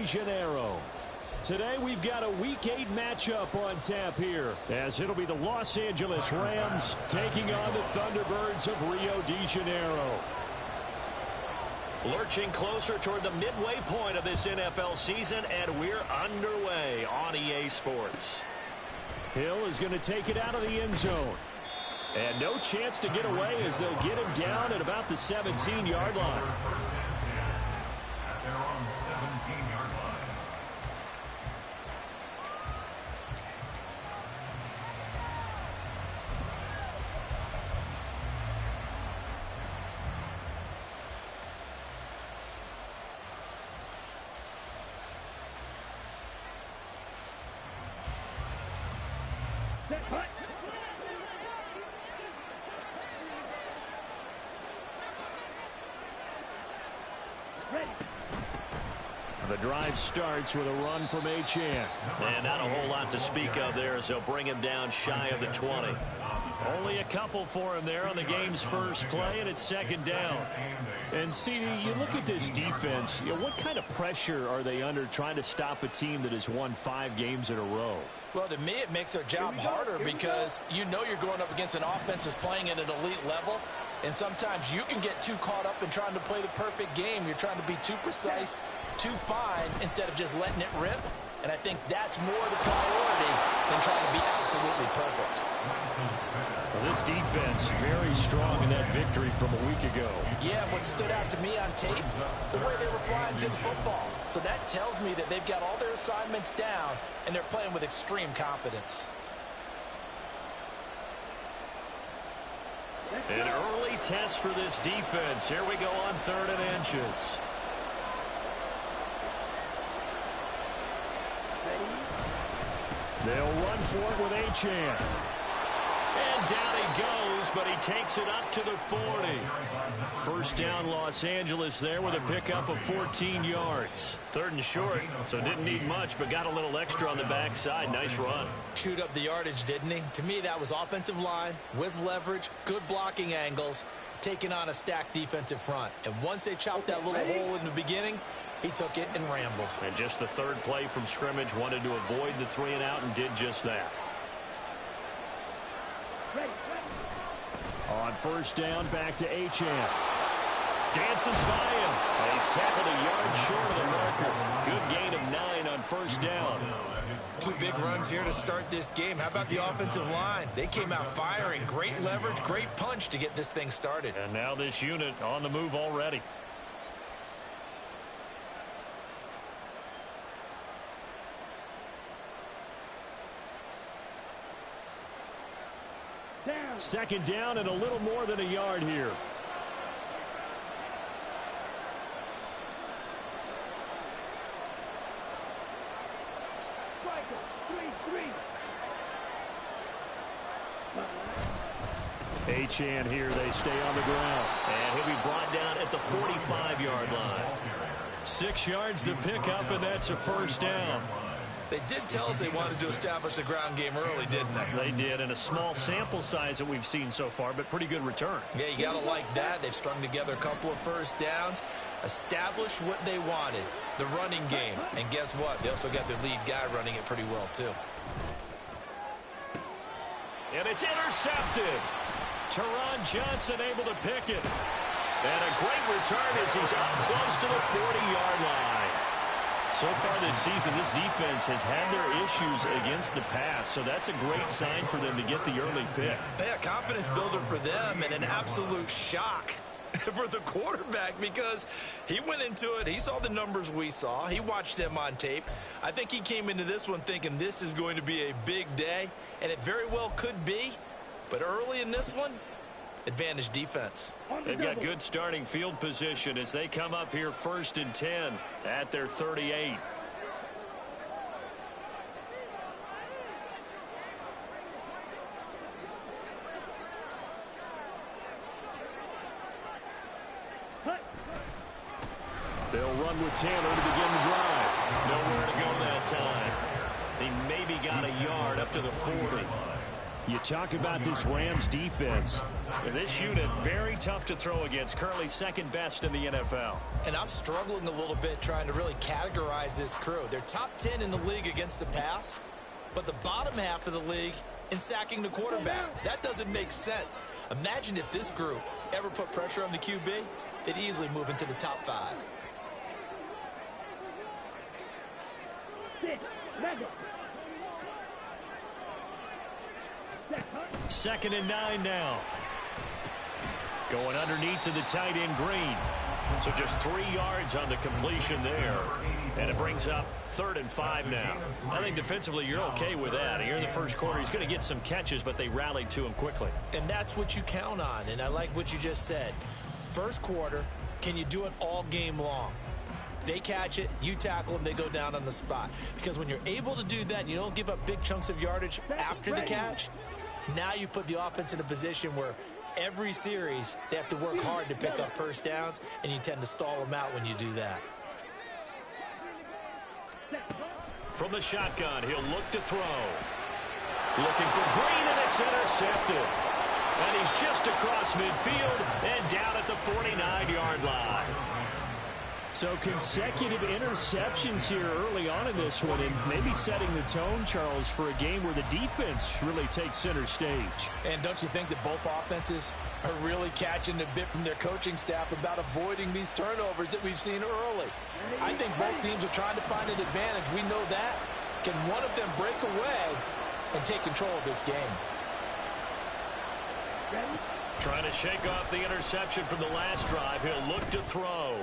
de Janeiro. Today we've got a Week 8 matchup on tap here, as it'll be the Los Angeles Rams taking on the Thunderbirds of Rio de Janeiro. Lurching closer toward the midway point of this NFL season, and we're underway on EA Sports. Hill is going to take it out of the end zone. And no chance to get away as they'll get him down at about the 17-yard line. They're on 17-yard line. The drive starts with a run from Achane. And not a whole lot to speak of there as they'll bring him down shy of the 20. Only a couple for him there on the game's first play, and it's second down. And, CD, you look at this defense, what kind of pressure are they under trying to stop a team that has won 5 games in a row? Well, to me, it makes their job harder because you know you're going up against an offense that's playing at an elite level. And sometimes you can get too caught up in trying to play the perfect game. You're trying to be too precise, too fine, instead of just letting it rip. And I think that's more the priority than trying to be absolutely perfect. Well, this defense very strong in that victory from a week ago. Yeah, what stood out to me on tape, the way they were flying to the football. So that tells me that they've got all their assignments down, and they're playing with extreme confidence. An early test for this defense. Here we go on 3rd and inches. They'll run for it with Achane. And down he goes, but he takes it up to the 40. First down, Los Angeles there with a pickup of 14 yards. 3rd and short, so didn't need much, but got a little extra on the backside. Nice run. Chewed up the yardage, didn't he? To me, that was offensive line with leverage, good blocking angles, taking on a stacked defensive front. And once they chopped that little hole in the beginning, he took it and rambled. And just the 3rd play from scrimmage, wanted to avoid the 3 and out and did just that. On first down, back to Achane. Dances by him. He's tackled a yard short of the marker. Good gain of 9 on first down. 2 big runs here to start this game. How about the offensive line? They came out firing. Great leverage, great punch to get this thing started. And now this unit on the move already. Second down and a little more than a yard here. Achane here, they stay on the ground. And he'll be brought down at the 45-yard line. 6 yards to pick up, and that's a first down. They did tell us they wanted to establish the ground game early, didn't they? They did, and a small sample size that we've seen so far, but pretty good return. Yeah, you got to like that. They've strung together a couple of first downs, established what they wanted, the running game. And guess what? They also got their lead guy running it pretty well, too. And it's intercepted. Teron Johnson able to pick it. And a great return as he's up close to the 40-yard line. So far this season, this defense has had their issues against the pass, so that's a great sign for them to get the early pick. Yeah, confidence builder for them and an absolute shock for the quarterback because he went into it. He saw the numbers we saw. He watched them on tape. I think he came into this one thinking this is going to be a big day, and it very well could be. But early in this one, advantage defense. They've got good starting field position as they come up here 1st and 10 at their 38. They'll run with Taylor to begin the drive. Nowhere to go that time. He maybe got a yard up to the 40. You talk about this Rams defense. This unit, very tough to throw against. Currently second best in the NFL. And I'm struggling a little bit trying to really categorize this crew. They're top 10 in the league against the pass, but the bottom half of the league in sacking the quarterback. That doesn't make sense. Imagine if this group ever put pressure on the QB, they'd easily move into the top 5. Second and 9 now. Going underneath to the tight end Green. So just 3 yards on the completion there. And it brings up 3rd and 5 now. I think defensively you're okay with that. Here in the first quarter, he's going to get some catches, but they rallied to him quickly. And that's what you count on, and I like what you just said. First quarter, can you do it all game long? They catch it, you tackle them, they go down on the spot. Because when you're able to do that, and you don't give up big chunks of yardage after the catch, now you put the offense in a position where every series they have to work hard to pick up first downs, and you tend to stall them out when you do that. From the shotgun, he'll look to throw. Looking for Green, and it's intercepted. And he's just across midfield and down at the 49-yard line. So consecutive interceptions here early on in this one, and maybe setting the tone, Charles, for a game where the defense really takes center stage. And don't you think that both offenses are really catching a bit from their coaching staff about avoiding these turnovers that we've seen early? I think both teams are trying to find an advantage. We know that. Can one of them break away and take control of this game? Trying to shake off the interception from the last drive. He'll look to throw.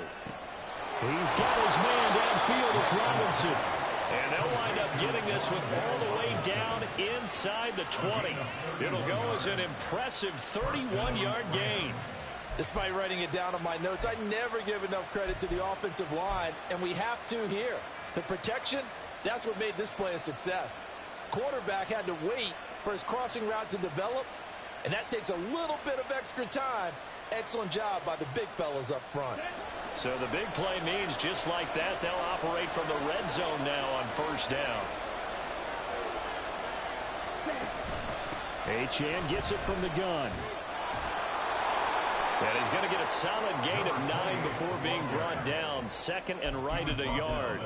He's got his man downfield. It's Robinson. And they'll wind up getting this one all the way down inside the 20. It'll go as an impressive 31-yard gain. Despite writing it down on my notes, I never give enough credit to the offensive line, and we have to here. The protection, that's what made this play a success. Quarterback had to wait for his crossing route to develop, and that takes a little bit of extra time. Excellent job by the big fellas up front. So the big play means just like that, they'll operate from the red zone now on first down. Achane gets it from the gun. And he's going to get a solid gain of 9 before being brought down. Second and right at a yard.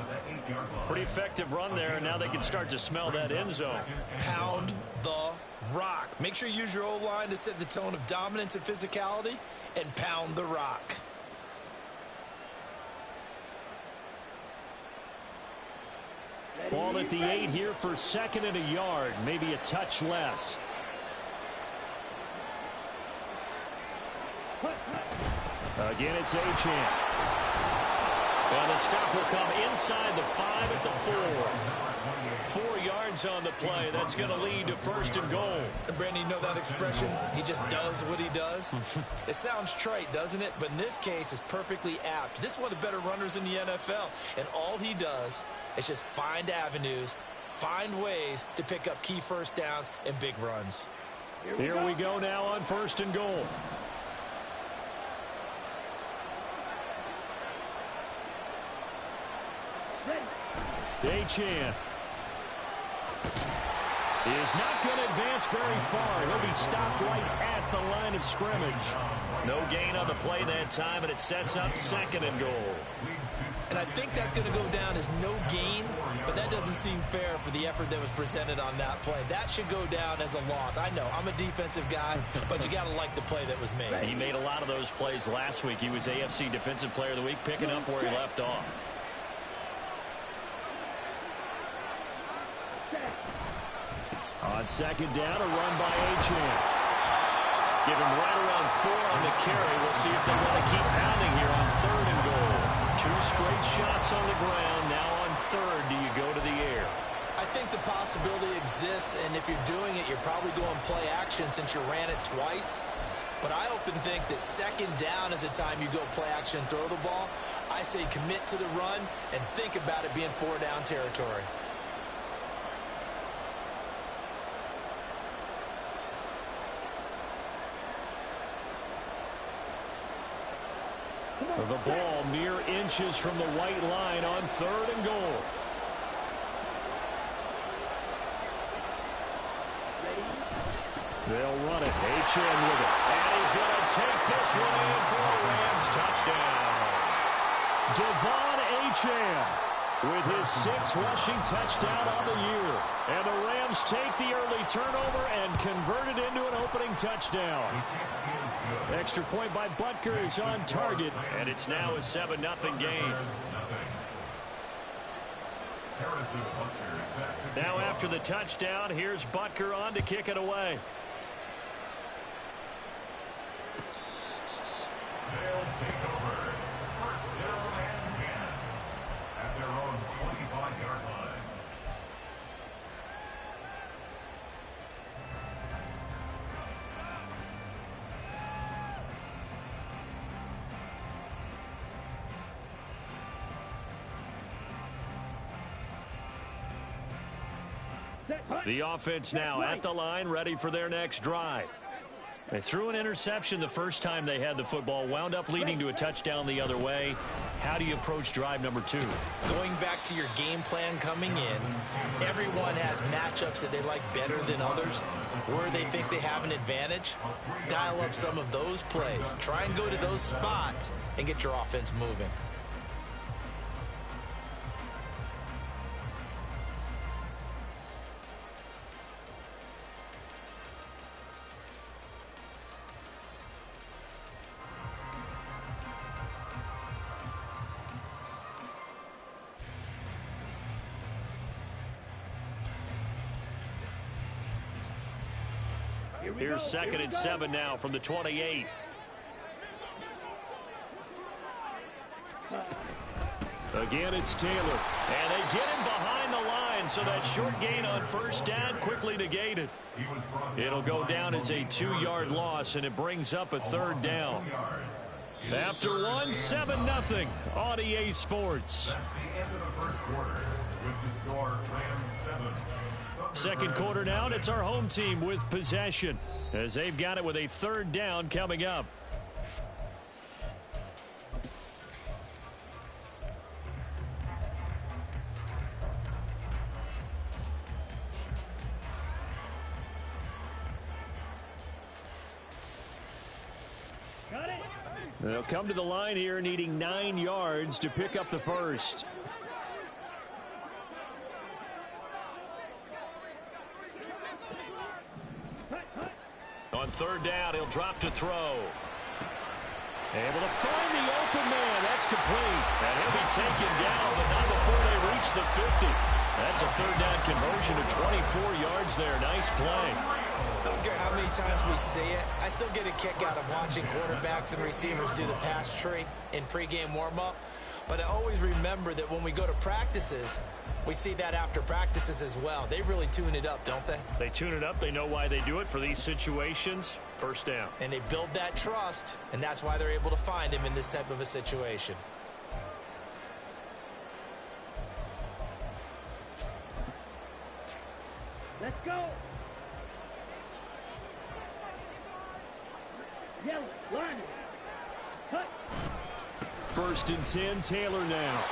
Pretty effective run there, and now they can start to smell that end zone. Pound the rock. Make sure you use your O-line to set the tone of dominance and physicality, and pound the rock. Ball at the 8 here for second and a yard, maybe a touch less. Again, it's Achane. And the stop will come inside the 5 at the 4. 4 yards on the play. That's going to lead to first and goal. And Brandon, you know that expression? He just does what he does. It sounds trite, doesn't it? But in this case, it's perfectly apt. This is one of the better runners in the NFL. And all he does is just find avenues, find ways to pick up key first downs and big runs. Here we go now on first and goal. Achane is not going to advance very far. He'll be stopped right at the line of scrimmage. No gain on the play that time, and it sets up second and goal. And I think that's going to go down as no gain, but that doesn't seem fair for the effort that was presented on that play. That should go down as a loss. I know, I'm a defensive guy, but you got to like the play that was made. He made a lot of those plays last week. He was AFC Defensive Player of the Week, picking up where he left off. On second down, a run by Achane. Give him right around 4 on the carry. We'll see if they want to keep pounding here on third and goal. 2 straight shots on the ground. Now on third, do you go to the air? I think the possibility exists, and if you're doing it, you're probably going play action since you ran it twice. But I often think that second down is a time you go play action and throw the ball. I say commit to the run and think about it being 4-down territory. The ball mere inches from the white line on third and goal. They'll run it. H.M. with it. And he's going to take this one in for a Rams touchdown. Devon H.M. with his 6th rushing touchdown on the year. And the Rams take the early turnover and convert it into an opening touchdown. Extra point by Butker is on target. And it's now a 7-0 game. Now after the touchdown, here's Butker on to kick it away. They'll take over. First down and 10 at their own 25-yard line. The offense now at the line, ready for their next drive. They threw an interception the first time they had the football, wound up leading to a touchdown the other way. How do you approach drive number 2? Going back to your game plan coming in, everyone has matchups that they like better than others, where they think they have an advantage. Dial up some of those plays. Try and go to those spots and get your offense moving. Here's 2nd and 7 now from the 28. Again, it's Taylor. And they get him behind the line, so that short gain on first down quickly negated. It'll go down as a 2-yard loss, and it brings up a 3rd down. After one, 7-0 on EA Sports. That's the end of the first quarter with the score Rams 7. Second quarter now, and it's our home team with possession as they've got it with a 3rd down coming up. They'll come to the line here needing 9 yards to pick up the first. On 3rd down, he'll drop to throw. Able to find the open man. That's complete. And he'll be taken down, but not before they reach the 50. That's a 3rd down conversion of 24 yards there. Nice play. I don't care how many times we see it. I still get a kick out of watching quarterbacks and receivers do the pass tree in pregame warm-up. But I always remember that when we go to practices, we see that after practices as well. They really tune it up, don't they? They tune it up. They know why they do it for these situations. First down. And they build that trust, and that's why they're able to find him in this type of a situation. Let's go. Yellow, line. Cut. 1st and 10, Taylor now.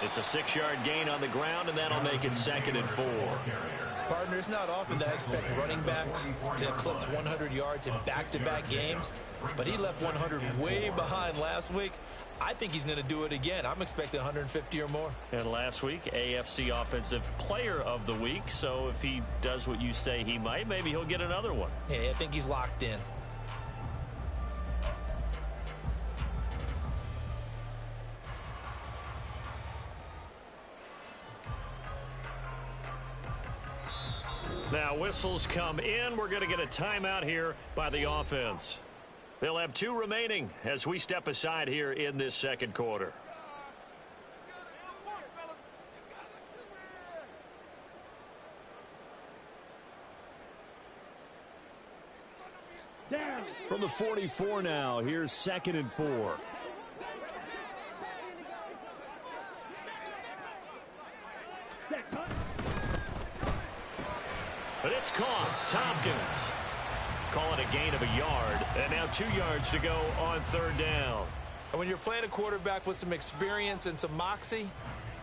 It's a 6-yard gain on the ground, and that'll make it 2nd and 4. Partner, it's not often that I expect running backs to eclipse 100 yards in back-to-back games, but he left 100 way behind last week. I think he's going to do it again. I'm expecting 150 or more. And last week, AFC Offensive Player of the Week. So if he does what you say he might, maybe he'll get another one. Yeah, I think he's locked in. Now whistles come in. We're going to get a timeout here by the offense. They'll have 2 remaining as we step aside here in this 2nd quarter. Down. From the 44 now, here's 2nd and 4. Set. Cut. But it's caught. Tompkins. Call it a gain of a yard. And now 2 yards to go on 3rd down. And when you're playing a quarterback with some experience and some moxie,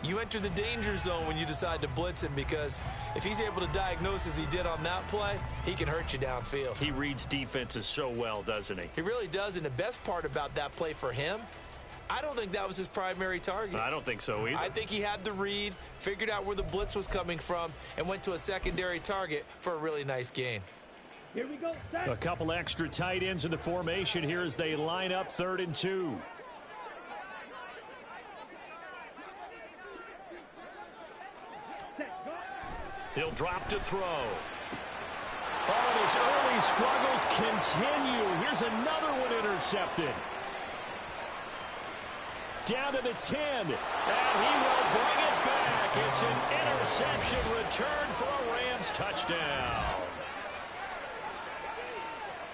you enter the danger zone when you decide to blitz him, because if he's able to diagnose as he did on that play, he can hurt you downfield. He reads defenses so well, doesn't he? He really does, and the best part about that play for him, I don't think that was his primary target. I don't think so either. I think he had the read, figured out where the blitz was coming from, and went to a secondary target for a really nice gain. Here we go. Set. A couple extra tight ends in the formation here as they line up 3rd and 2. Set. Go. He'll drop to throw. Oh, and his early struggles continue. Here's another one intercepted. Down to the 10, and he will bring it back. It's an interception return for a Rams touchdown.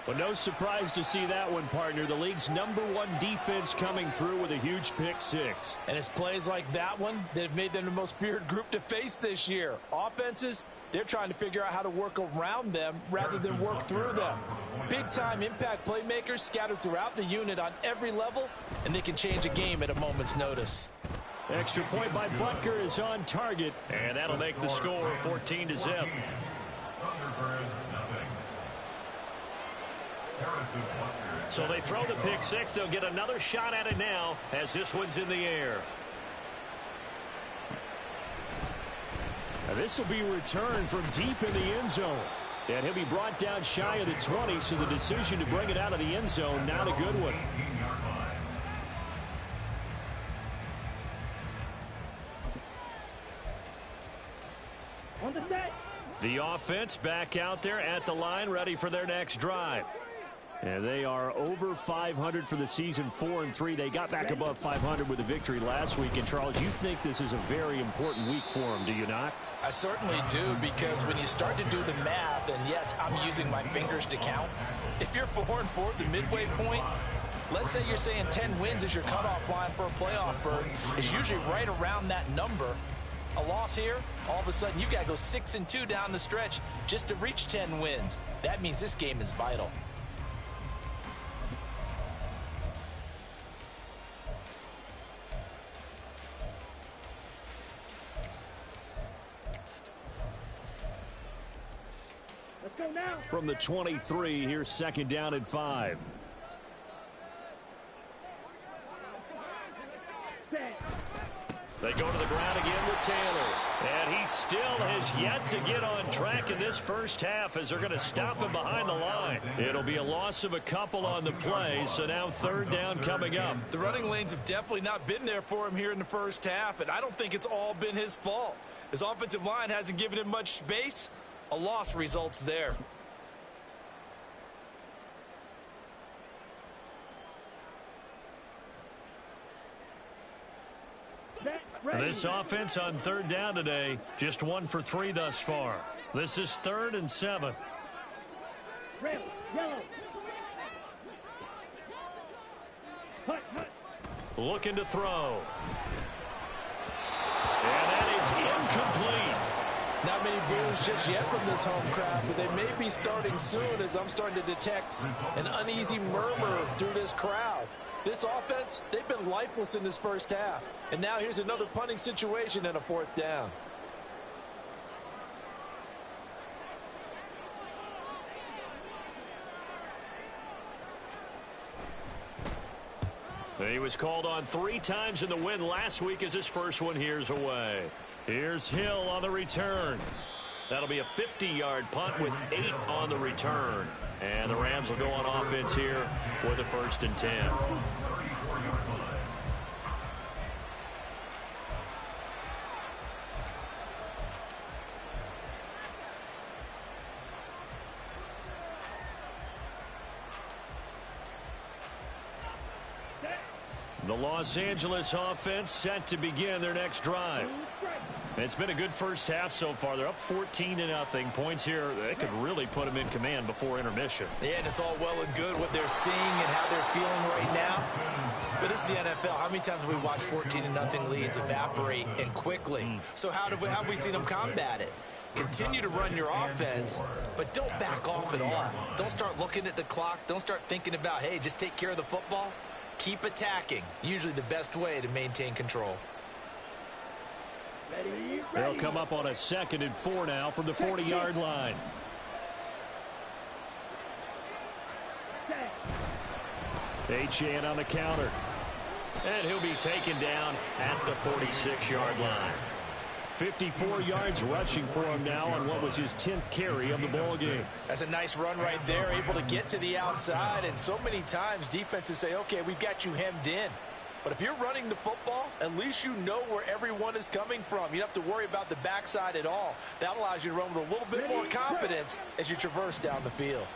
Well, no surprise to see that one, partner. The league's #1 defense coming through with a huge pick six. And it's plays like that one that have made them the most feared group to face this year. Offenses, they're trying to figure out how to work around them rather than work through them. Big-time impact playmakers scattered throughout the unit on every level, and they can change a game at a moment's notice. Extra point by Butker is on target. And that'll make the score 14-0. Thunderbirds, nothing. So they throw the pick six. They'll get another shot at it now as this one's in the air. And this will be returned from deep in the end zone. And he'll be brought down shy of the 20, so the decision to bring it out of the end zone, not a good one. On the set. The offense back out there at the line, ready for their next drive. And they are over 500 for the season, 4-3. They got back above 500 with a victory last week. And, Charles, you think this is a very important week for them, do you not? I certainly do, because when you start to do the math, and yes, I'm using my fingers to count. If you're 4-4 at the midway point, let's say you're saying 10 wins is your cutoff line for a playoff berth. It's usually right around that number. A loss here, all of a sudden you've got to go 6-2 down the stretch just to reach 10 wins. That means this game is vital. Let's go now. From the 23, here's 2nd down and 5. Set. They go to the ground again with Taylor. And he still has yet to get on track in this first half as they're going to stop him behind the line. It'll be a loss of a couple on the play, so now 3rd down coming up. The running lanes have definitely not been there for him here in the first half, and I don't think it's all been his fault. His offensive line hasn't given him much space. A loss results there. Set. And Ready. this offense on 3rd down today, just 1 for 3 thus far. This is 3rd and 7. Red. Yellow. Hut. Hut. Looking to throw. And that is incomplete. Not many boos just yet from this home crowd, but they may be starting soon, as I'm starting to detect an uneasy murmur through this crowd. This offense, they've been lifeless in this first half. And now here's another punting situation and a 4th down. He was called on 3 times in the win last week as his first one here's away. Here's Hill on the return. That'll be a 50-yard punt with 8 on the return. And the Rams will go on offense here with a 1st and 10. The Los Angeles offense set to begin their next drive. It's been a good first half so far. They're up 14-0. Points here, they could really put them in command before intermission. Yeah, and it's all well and good what they're seeing and how they're feeling right now. But this is the NFL. How many times have we watched 14-0 leads evaporate and quickly? So how have we seen them combat it? Continue to run your offense, but don't back off at all. Don't start looking at the clock. Don't start thinking about, hey, just take care of the football. Keep attacking. Usually the best way to maintain control. They'll come up on a 2nd and 4 now from the 40-yard line. Achane on the counter. And he'll be taken down at the 46-yard line. 54 yards rushing for him now on what was his 10th carry of the ball game. That's a nice run right there, able to get to the outside. And so many times defenses say, okay, we've got you hemmed in. But if you're running the football, at least you know where everyone is coming from. You don't have to worry about the backside at all. That allows you to run with a little bit more confidence as you traverse down the field.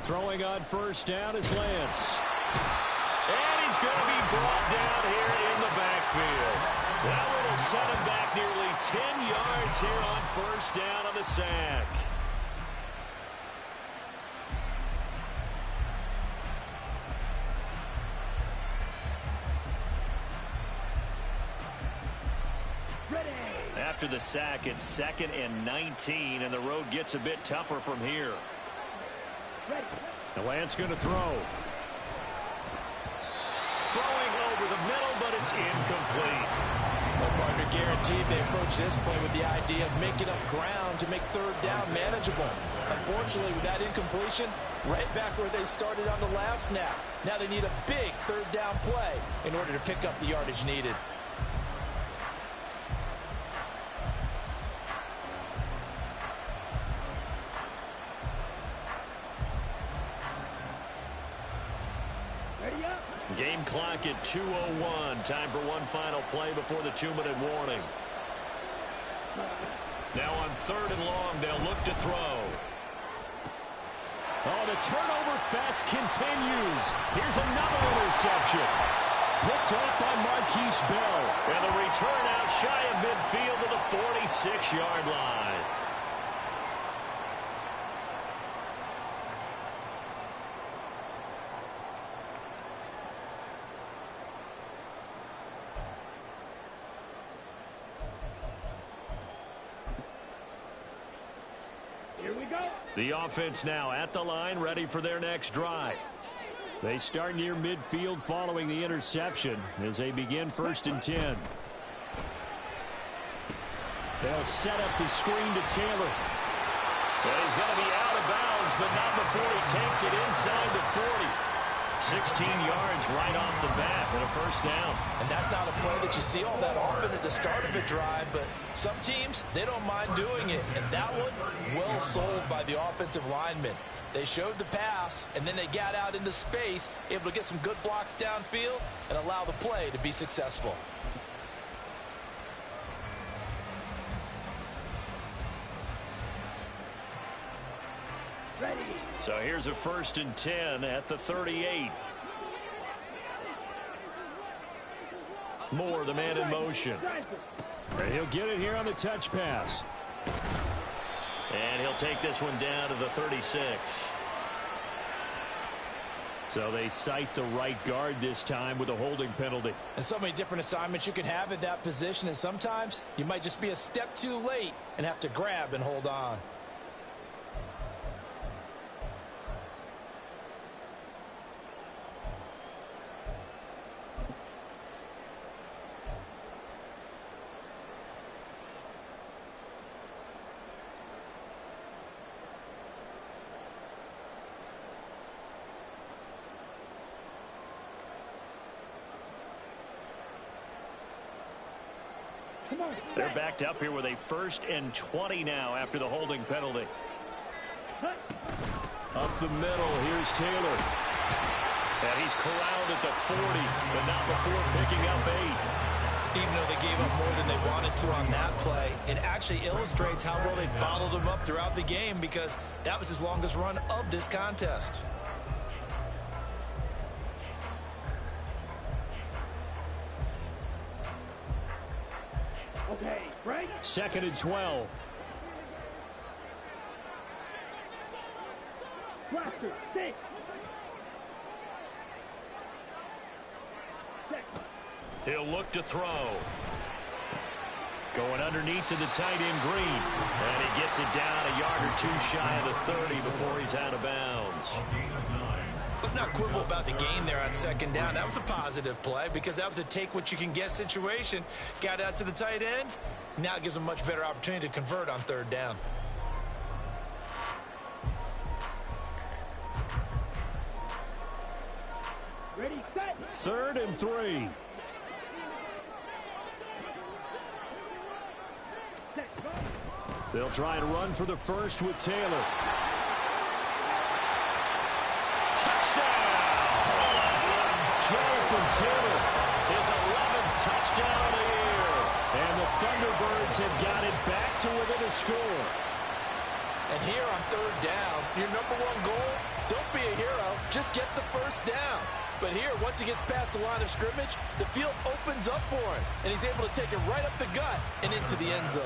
Throwing on 1st down is Lance. And he's going to be brought down here in the backfield. That one will set him back nearly 10 yards here on 1st down on the sack. After the sack, it's 2nd and 19, and the road gets a bit tougher from here. The Lance going to throw. Throwing over the middle, but it's incomplete. Well, partner, guaranteed they approach this play with the idea of making up ground to make 3rd down manageable. Unfortunately, with that incompletion, right back where they started on the last snap. Now they need a big 3rd down play in order to pick up the yardage needed. Game clock at 2:01. Time for one final play before the 2-minute warning. Now on 3rd and long, they'll look to throw. Oh, the turnover fest continues. Here's another interception. Picked off by Marquise Bell. And the return out shy of midfield to the 46-yard line. The offense now at the line, ready for their next drive. They start near midfield following the interception as they begin 1st and 10. They'll set up the screen to Taylor. Well, he's going to be out of bounds, but not before he takes it inside the 40. 16 yards right off the bat and a 1st down. And that's not a play that you see all that often at the start of a drive, but some teams, they don't mind doing it. And that one, well sold by the offensive lineman. They showed the pass, and then they got out into space, able to get some good blocks downfield and allow the play to be successful. So here's a 1st and 10 at the 38. Moore, the man in motion. And he'll get it here on the touch pass. And he'll take this one down to the 36. So they cite the right guard this time with a holding penalty. And so many different assignments you can have at that position, and sometimes you might just be a step too late and have to grab and hold on. They're backed up here with a 1st and 20 now after the holding penalty. Up the middle, here's Taylor. And he's corralled at the 40, but not before picking up 8. Even though they gave up more than they wanted to on that play, it actually illustrates how well they bottled him up throughout the game, because that was his longest run of this contest. Okay, right? 2nd and 12. Blaster, stick. He'll look to throw. Going underneath to the tight end Green. And he gets it down a yard or two shy of the 30 before he's out of bounds. Let's not quibble about the gain there on second down. That was a positive play because that was a take-what-you-can-get situation. Got out to the tight end. Now it gives them a much better opportunity to convert on third down. Ready, set. 3rd and 3. Set, go. They'll try and run for the first with Taylor. Touchdown! Jonathan Taylor, his 11th touchdown of the year. And the Thunderbirds have got it back to within a score. And here on third down, your number one goal, don't be a hero, just get the first down. But here, once he gets past the line of scrimmage, the field opens up for him, and he's able to take it right up the gut and into the end zone.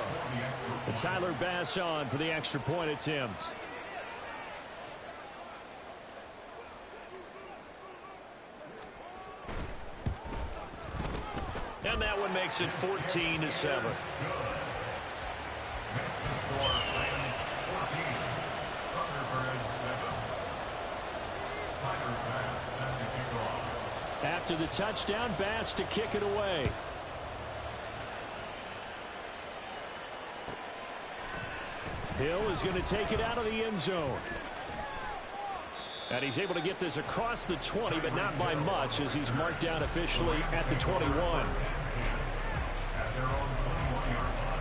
And Tyler Bass on for the extra point attempt. And that one makes it 14-7. Next to score, Rams 14, Thunderbirds 7. Tyler Bass set to kick off. After the touchdown, Bass to kick it away. Hill is going to take it out of the end zone. And he's able to get this across the 20, but not by much, as he's marked down officially at the 21. At their own 21-yard line.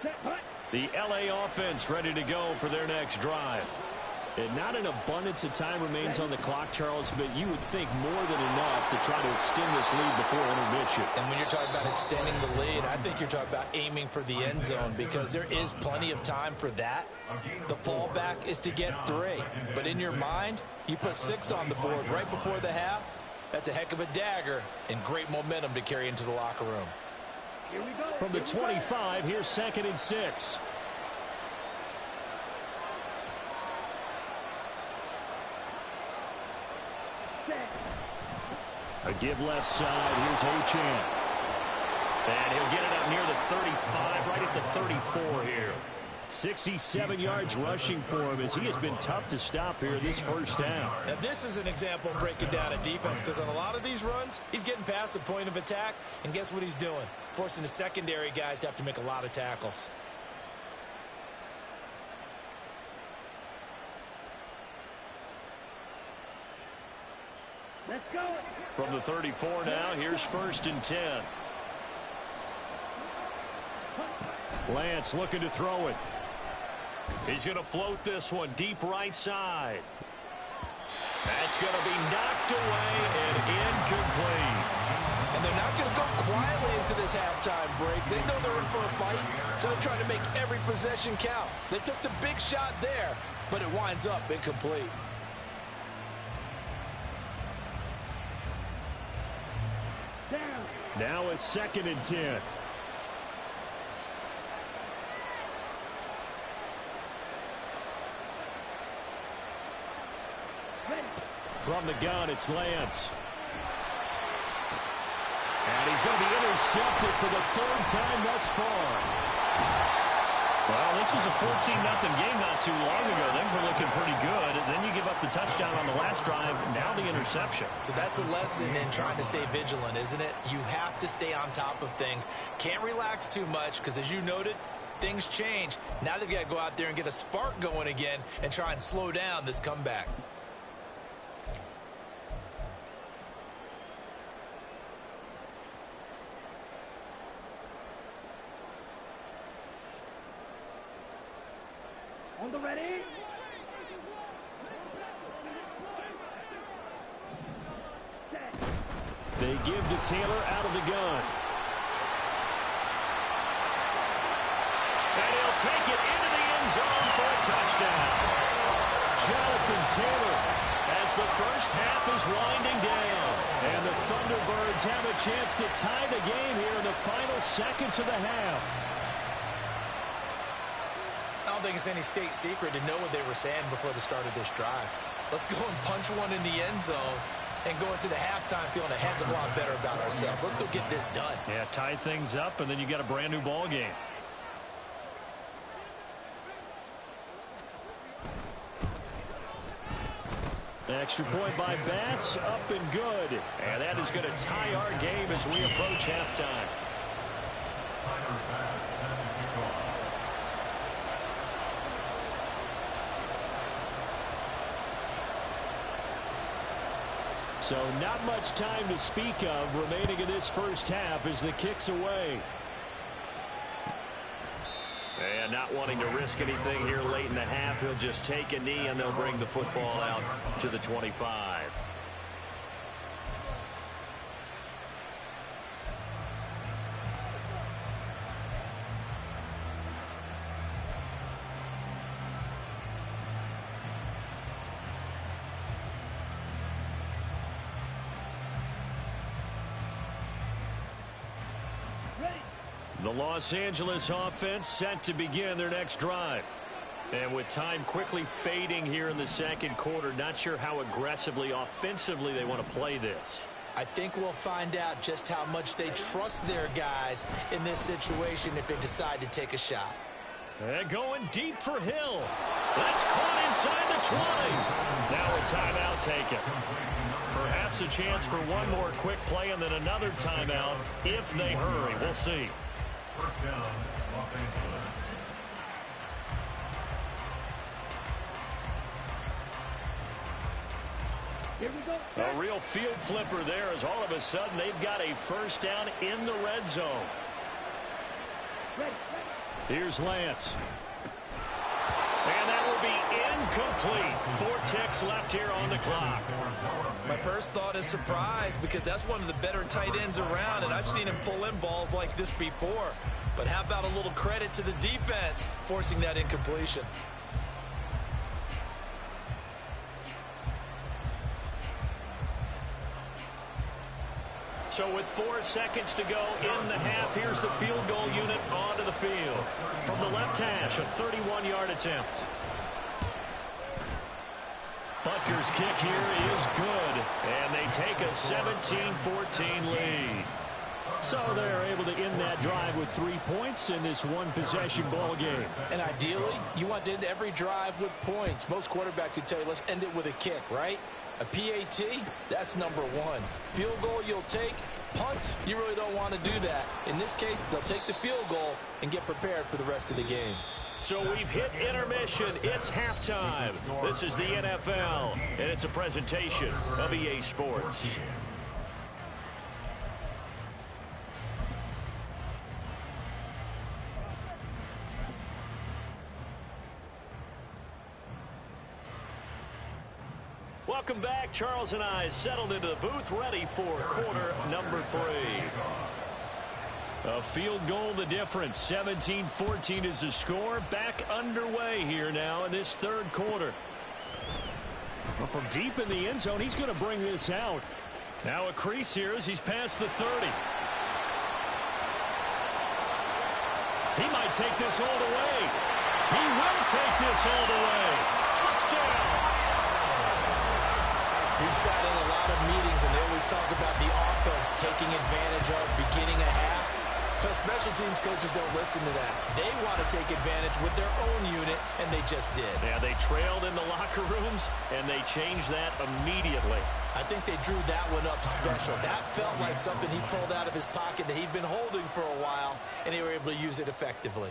Set, hut. The LA offense ready to go for their next drive. And not an abundance of time remains on the clock, Charles, but you would think more than enough to try to extend this lead before intermission. And when you're talking about extending the lead, I think you're talking about aiming for the end zone because there is plenty of time for that. The fallback is to get 3. But in your mind, you put 6 on the board right before the half. That's a heck of a dagger and great momentum to carry into the locker room. Here we go. From the 25, here's 2nd and 6. Set. A give left side. Here's Ochan. And he'll get it up near the 35, right at the 34 here. 67 yards rushing for him as he has been tough to stop here this first half. Now, this is an example of breaking down a defense because on a lot of these runs, he's getting past the point of attack, and guess what he's doing? Forcing the secondary guys to have to make a lot of tackles. Let's go. From the 34 now, here's 1st and 10. Lance looking to throw it. He's going to float this one deep right side. That's going to be knocked away and incomplete. And they're not going to go quietly into this halftime break. They know they're in for a fight, so they're trying to make every possession count. They took the big shot there, but it winds up incomplete. Down. Now a 2nd and 10. Ready. From the gun, it's Lance. And he's going to be intercepted for the 3rd time thus far. Well, this was a 14-0 game not too long ago. Things were looking pretty good. And then you give up the touchdown on the last drive. Now the interception. So that's a lesson in trying to stay vigilant, isn't it? You have to stay on top of things. Can't relax too much because, as you noted, things change. Now they've got to go out there and get a spark going again and try and slow down this comeback. On the ready. Set. They give to Taylor out of the gun. And he'll take it into the end zone for a touchdown. Jonathan Taylor As the first half is winding down. and the Thunderbirds have a chance to tie the game here in the final seconds of the half. I'll don't think it's any state secret to know what they were saying before the start of this drive. Let's go and punch one in the end zone and go into the halftime feeling a heck of a lot better about ourselves. Let's go get this done. Yeah, tie things up, and then you get a brand new ball game. Extra point by Bass, up and good. And that is going to tie our game as we approach halftime. So not much time to speak of remaining in this first half as the kick's away. And not wanting to risk anything here late in the half, he'll just take a knee and they'll bring the football out to the 25. The Los Angeles offense set to begin their next drive. And with time quickly fading here in the second quarter, not sure how aggressively, offensively they want to play this. I think we'll find out just how much they trust their guys in this situation if they decide to take a shot. And going deep for Hill. That's caught inside the 20. Now a timeout taken. Perhaps a chance for one more quick play and then another timeout if they hurry. We'll see. First down, Los Angeles. Here we go. A real field flipper there as all of a sudden they've got a first down in the red zone. Ready. Here's Lance. And that will be incomplete. 4 ticks left here on the clock. My first thought is surprise because that's one of the better tight ends around, and I've seen him pull in balls like this before. But how about a little credit to the defense forcing that incompletion? So with 4 seconds to go in the half, here's the field goal unit onto the field. From the left hash, a 31-yard attempt. Butker's kick here is good, and they take a 17-14 lead. So they're able to end that drive with 3 points in this one-possession ball game. And ideally, you want to end every drive with points. Most quarterbacks would tell you, let's end it with a kick, right? A PAT, that's number 1. Field goal you'll take. Punts, you really don't want to do that. In this case, they'll take the field goal and get prepared for the rest of the game. So we've hit intermission. It's halftime. This is the NFL, and it's a presentation of EA Sports. Welcome back. Charles and I settled into the booth, ready for quarter number 3. A field goal the difference. 17-14 is the score. Back underway here now in this third quarter. Well, from deep in the end zone, he's going to bring this out. Now a crease here as he's past the 30. He might take this all the way. He will take this all the way. Touchdown. We've sat in a lot of meetings, and they always talk about the offense taking advantage of beginning a half. Because special teams coaches don't listen to that. They want to take advantage with their own unit, and they just did. Yeah, they trailed in the locker rooms, and they changed that immediately. I think they drew that one up special. That felt like something he pulled out of his pocket that he'd been holding for a while, and they were able to use it effectively.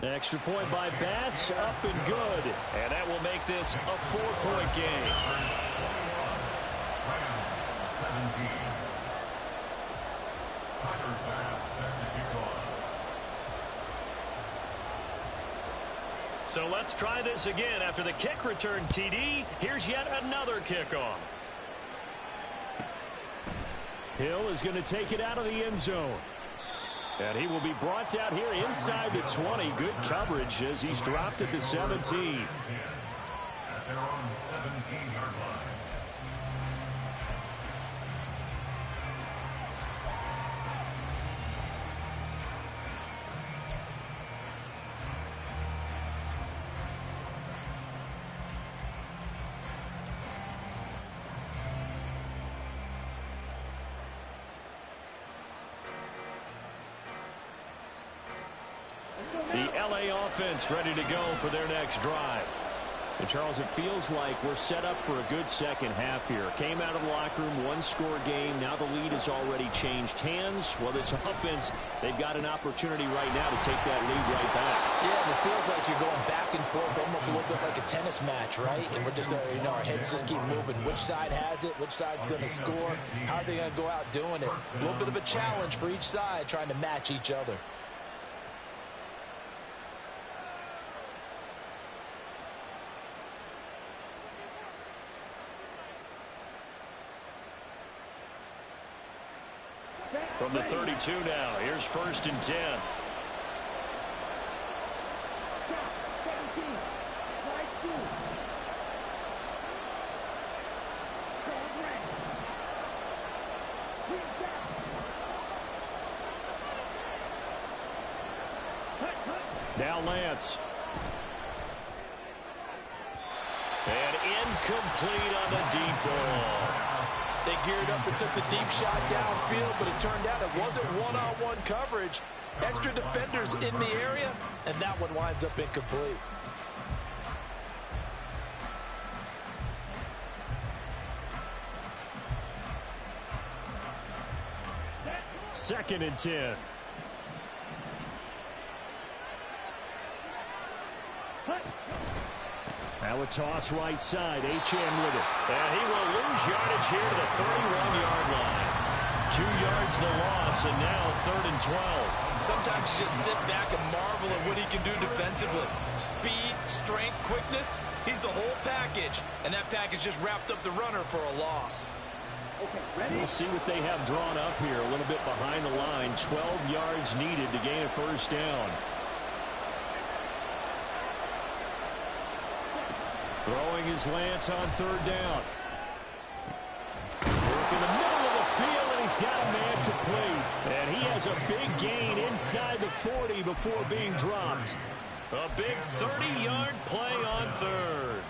Extra point by Bass, up and good. And that will make this a 4-point game. 17. Tyler Bass set to kick off. So let's try this again. After the kick return TD, here's yet another kickoff. Hill is going to take it out of the end zone. And he will be brought down here inside the 20. Good coverage as he's dropped at the 17. At their own 17-yard line. The LA offense ready to go for their next drive. And Charles, it feels like we're set up for a good second half here. Came out of the locker room, one-score game. Now the lead has already changed hands. Well, this offense, they've got an opportunity right now to take that lead right back. Yeah, and it feels like you're going back and forth, almost a little bit like a tennis match, right? And we're just, our heads just keep moving. Which side has it? Which side's going to score? How are they going to go out doing it? A little bit of a challenge for each side, trying to match each other. From the 32 now, here's 1st and 10. Now Lance. And incomplete on the deep ball. They geared up and took the deep shot downfield, but it turned out it wasn't one-on-one coverage. Extra defenders in the area, and that one winds up incomplete. Second and 10. Now a toss right side. Achane with it. And he will lose yardage here to the 31-yard line. 2 yards the loss, and now 3rd and 12. Sometimes you just sit back and marvel at what he can do defensively. Speed, strength, quickness. He's the whole package. And that package just wrapped up the runner for a loss. Okay, ready? We'll see what they have drawn up here. A little bit behind the line. 12 yards needed to gain a first down. Throwing his Lance on 3rd down. Work in the middle of the field, and he's got a man complete. And he has a big gain inside the 40 before being dropped. A big 30-yard play on 3rd.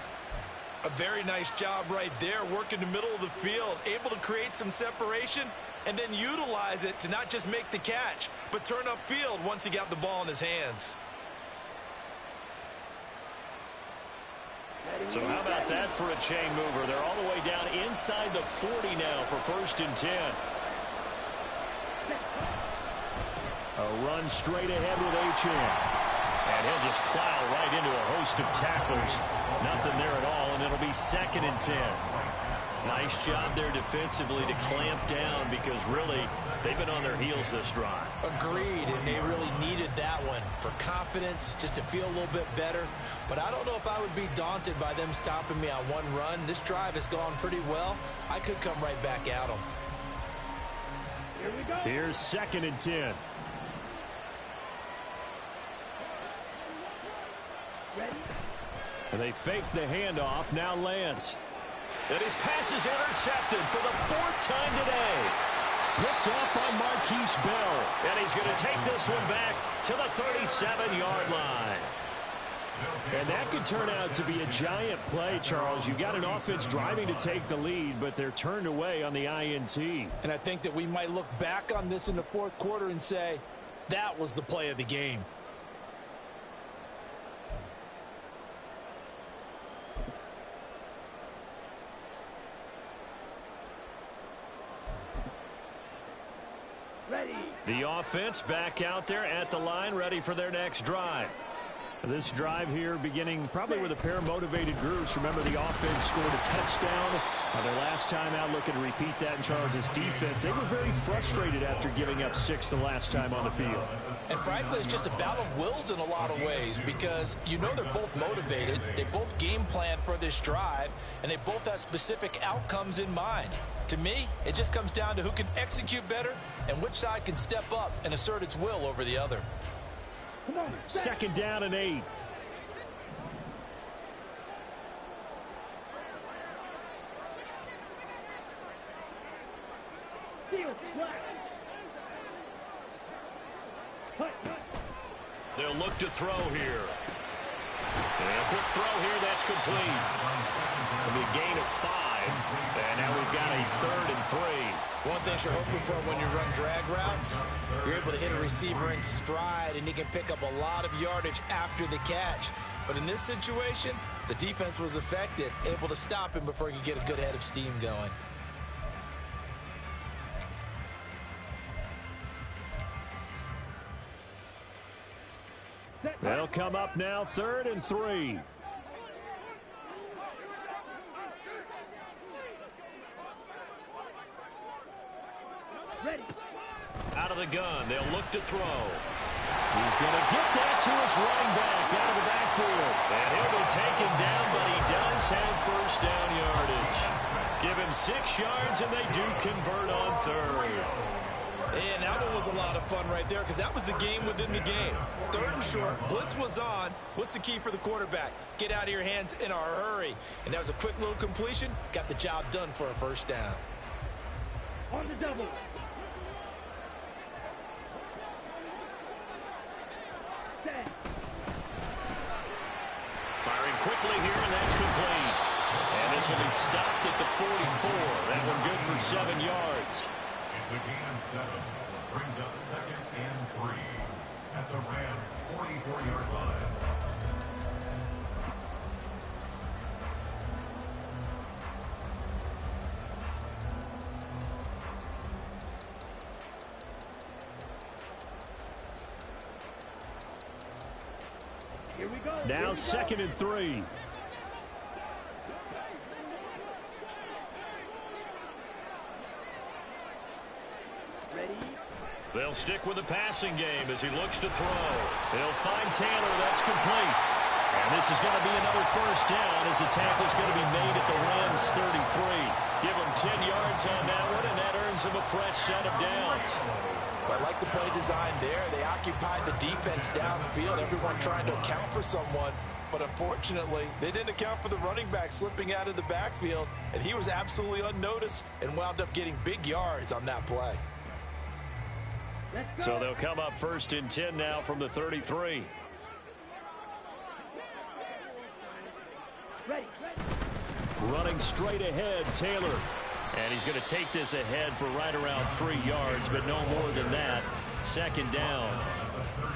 A very nice job right there, working the middle of the field, able to create some separation, and then utilize it to not just make the catch, but turn upfield once he got the ball in his hands. So how about that for a chain mover? They're all the way down inside the 40 now for 1st and 10. A run straight ahead with Achane. And he'll just plow right into a host of tacklers. Nothing there at all, and it'll be 2nd and 10. Nice job there defensively to clamp down, because really they've been on their heels this drive. Agreed, and they really needed that one for confidence, just to feel a little bit better. But I don't know if I would be daunted by them stopping me on one run. This drive has gone pretty well. I could come right back at them. Here we go. Here's 2nd and 10. Ready? And they fake the handoff. Now Lance. And his pass is intercepted for the 4th time today. Picked up by Marquise Bell. And he's going to take this one back to the 37-yard line. And that could turn out to be a giant play, Charles. You've got an offense driving to take the lead, but they're turned away on the INT. And I think that we might look back on this in the 4th quarter and say, that was the play of the game. Ready. The offense back out there at the line, ready for their next drive. This drive here beginning probably with a pair of motivated groups. Remember, the offense scored a touchdown. Their last time out, looking to repeat that in Charles's defense. They were very frustrated after giving up 6 the last time on the field. And frankly, it's just a battle of wills in a lot of ways, because you know they're both motivated. They both game plan for this drive, and they both have specific outcomes in mind. To me, it just comes down to who can execute better and which side can step up and assert its will over the other. Come on. 2nd down and 8. Steal flat. Cut. They'll look to throw here. And a quick throw here, that's complete. It'll be a gain of 5. And now we've got a 3rd and 3. One thing you're hoping for when you run drag routes, you're able to hit a receiver in stride, and he can pick up a lot of yardage after the catch. But in this situation, the defense was effective, able to stop him before he could get a good head of steam going. They'll come up now 3rd and 3. Ready. Out of the gun, they'll look to throw. He's going to get that to his running back out of the backfield. And he'll be taken down, but he does have first down yardage. Give him 6 yards, and they do convert on 3rd. And that one was a lot of fun right there because that was the game within the game. 3rd and short, blitz was on. What's the key for the quarterback? Get out of your hands in a hurry. And that was a quick little completion. Got the job done for a first down. On the double. Set. Firing quickly here, and that's complete. And this will be stopped at the 44. That one good for 7 yards. It's a gain of 7. Brings up 2nd and 3 at the Rams' 44-yard line. Here we go. Now 2nd and 3. Ready. They'll stick with the passing game as he looks to throw. They'll find Taylor. That's complete. And this is going to be another first down as the tackle's going to be made at the Rams' 33. Give him 10 yards on that one, and that earns him a fresh set of downs. I like the play design there. They occupied the defense downfield, everyone trying to account for someone. But unfortunately, they didn't account for the running back slipping out of the backfield, and he was absolutely unnoticed and wound up getting big yards on that play. Let's go. So they'll come up 1st and 10 now from the 33. Ready. Running straight ahead, Taylor. And he's going to take this ahead for right around 3 yards, but no more than that. 2nd down.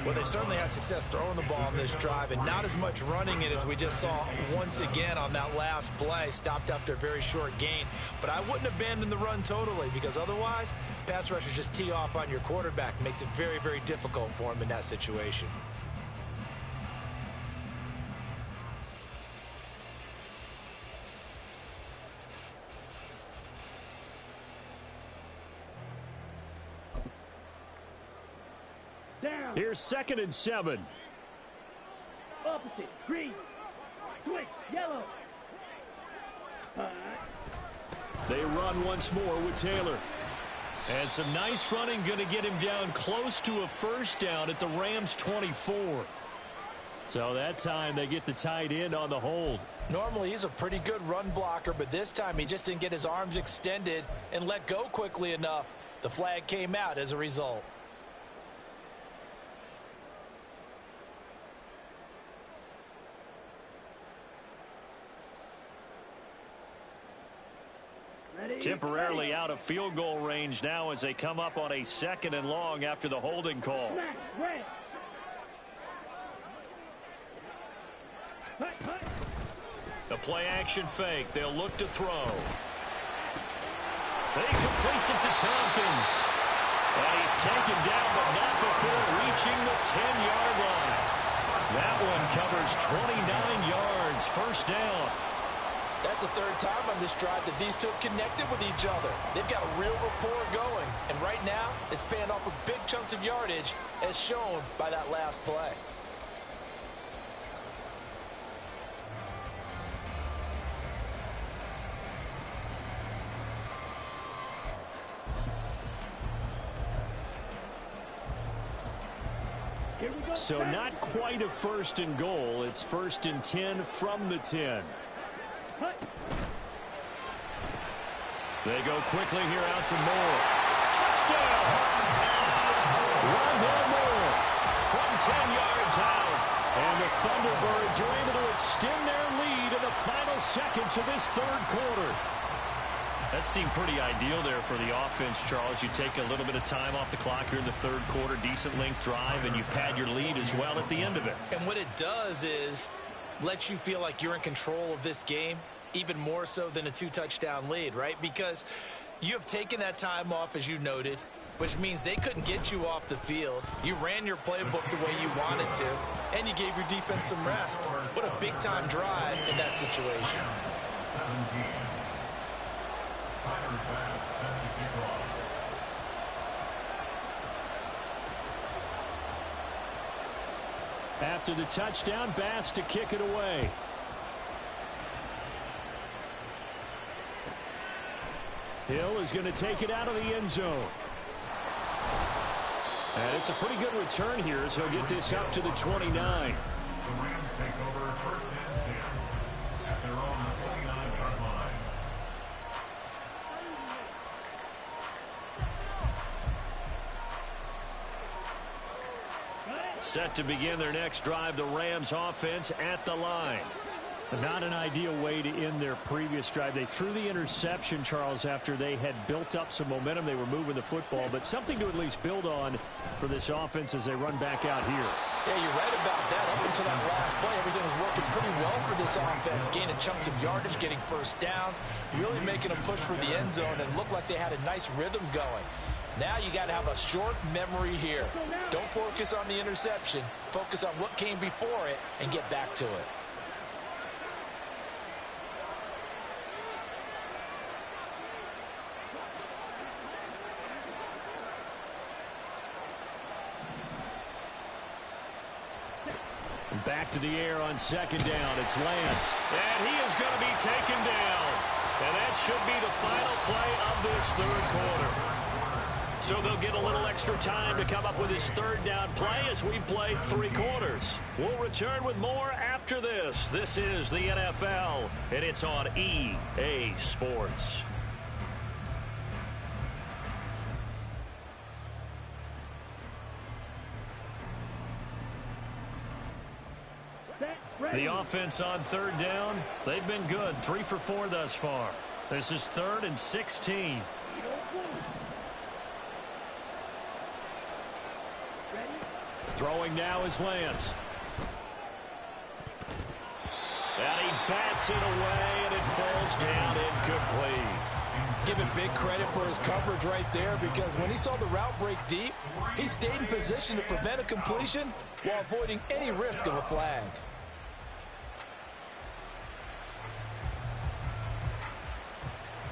Well, they certainly had success throwing the ball on this drive and not as much running it as we just saw once again on that last play. Stopped after a very short gain. But I wouldn't abandon the run totally because otherwise, pass rushers just tee off on your quarterback. Makes it very, very difficult for him in that situation. Down. Here's 2nd and 7. Opposite. Green. Switch. Yellow. They run once more with Taylor. And some nice running going to get him down close to a first down at the Rams' 24. So that time they get the tight end on the hold. Normally he's a pretty good run blocker, but this time he just didn't get his arms extended and let go quickly enough. The flag came out as a result. Ready. Temporarily out of field goal range now as they come up on a 2nd and long after the holding call. Smash. Red. Hut, hut. The play action fake. They'll look to throw. He completes it to Tompkins. And he's taken down, but not before reaching the 10-yard line. That one covers 29 yards. First down. That's the 3rd time on this drive that these two have connected with each other. They've got a real rapport going. And right now, it's paying off with big chunks of yardage as shown by that last play. Here we go. So not quite a 1st and goal. It's 1st and 10 from the 10. Hut. They go quickly here out to Moore. Touchdown! Rondell Moore. From 10 yards out. And the Thunderbirds are able to extend their lead in the final seconds of this 3rd quarter. That seemed pretty ideal there for the offense, Charles. You take a little bit of time off the clock here in the third quarter, decent length drive, and you pad your lead as well at the end of it. And what it does is let you feel like you're in control of this game, even more so than a 2-touchdown lead, right? Because you have taken that time off, as you noted, which means they couldn't get you off the field. You ran your playbook the way you wanted to, and you gave your defense some rest. What a big-time drive in that situation. 17. Tyler Bass set to kick off. After the touchdown, Bass to kick it away. Hill is going to take it out of the end zone. And it's a pretty good return here as he'll get this up to the 29. The Rams take over first and 10 at their own 29-yard line. Set to begin their next drive, the Rams offense at the line. Not an ideal way to end their previous drive. They threw the interception, Charles, after they had built up some momentum. They were moving the football, but something to at least build on for this offense as they run back out here. Yeah, you're right about that. Up until that last play, everything was working pretty well for this offense, gaining chunks of yardage, getting first downs, really making a push for the end zone, and looked like they had a nice rhythm going. Now you got to have a short memory here. Don't focus on the interception. Focus on what came before it and get back to it. Back to the air on second down. It's Lance. And he is going to be taken down. And that should be the final play of this third quarter. So they'll get a little extra time to come up with his third down play as we've played 3 quarters. We'll return with more after this. This is the NFL, and it's on EA Sports. The offense on third down, they've been good. 3 for 4 thus far. This is 3rd and 16. Throwing now is Lance. And he bats it away, and it falls down incomplete. Give him big credit for his coverage right there, because when he saw the route break deep, he stayed in position to prevent a completion while avoiding any risk of a flag.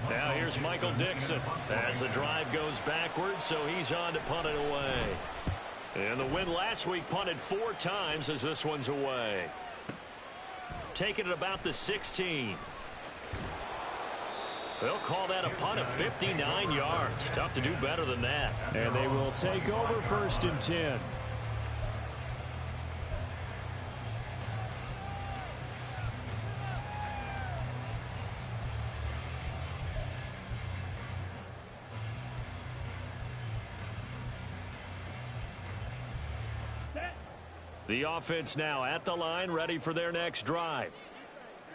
Now here's Michael Dixon as the drive goes backwards, so he's on to punt it away. And the win last week punted 4 times as this one's away. Taking it about the 16. They'll call that a punt of 59 yards. Tough to do better than that. And they will take over 1st and 10. The offense now at the line, ready for their next drive.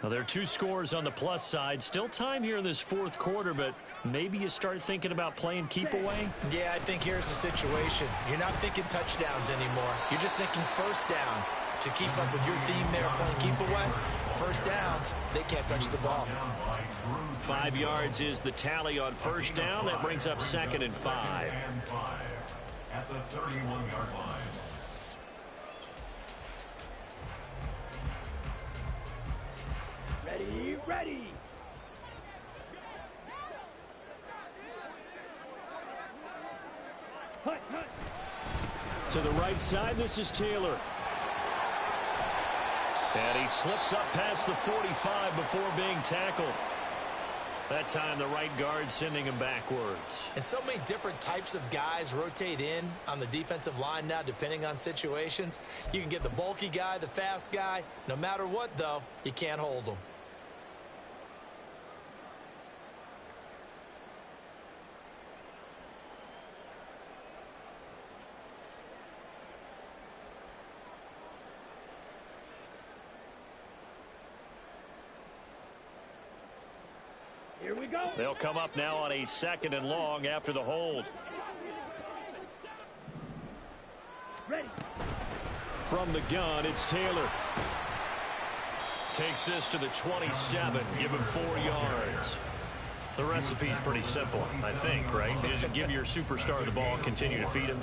Now, there are 2 scores on the plus side. Still time here in this 4th quarter, but maybe you start thinking about playing keep away? Yeah, I think here's the situation. You're not thinking touchdowns anymore. You're just thinking first downs. To keep up with your theme there, playing keep away, first downs, they can't touch the ball. 5 yards is the tally on first down. That brings up 2nd and 5. At the 31-yard line. Ready. Hut. To the right side, this is Taylor. And he slips up past the 45 before being tackled. That time, the right guard sending him backwards. And so many different types of guys rotate in on the defensive line now, depending on situations. You can get the bulky guy, the fast guy. No matter what, though, you can't hold them. Here we go. They'll come up now on a 2nd and long after the hold. Ready. From the gun, it's Taylor. Takes this to the 27, give him 4 yards. The recipe's pretty simple, I think, right? Just give your superstar the ball, continue to feed him.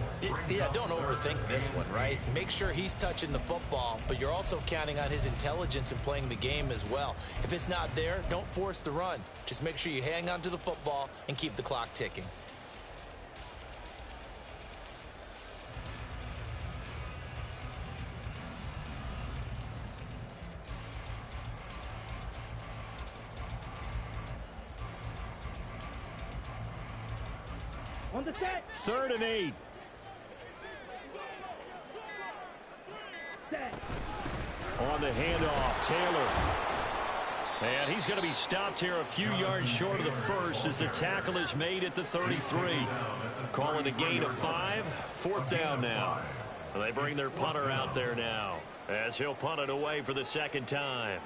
Yeah, don't overthink this one, right? Make sure he's touching the football, but you're also counting on his intelligence in playing the game as well. If it's not there, don't force the run. Just make sure you hang on to the football and keep the clock ticking. On the set. 3rd and 8. Set. On the handoff, Taylor. And he's going to be stopped here a few yards short of the first as the tackle is made at the 33. Call it a gain of 5. 4th down now. They bring their punter out there now as he'll punt it away for the 2nd time.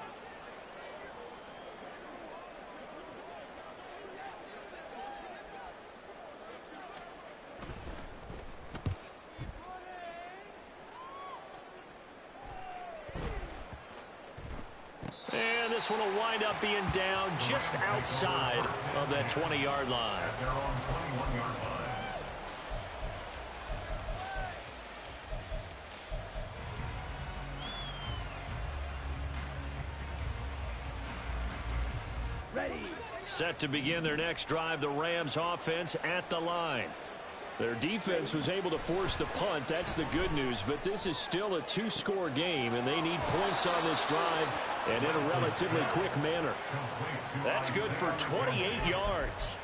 And this one will wind up being down just outside of that 20-yard line. At their own 21-yard line. Ready. Set to begin their next drive, the Rams offense at the line. Their defense was able to force the punt. That's the good news, but this is still a 2-score game, and they need points on this drive and in a relatively quick manner. That's good for 28 yards.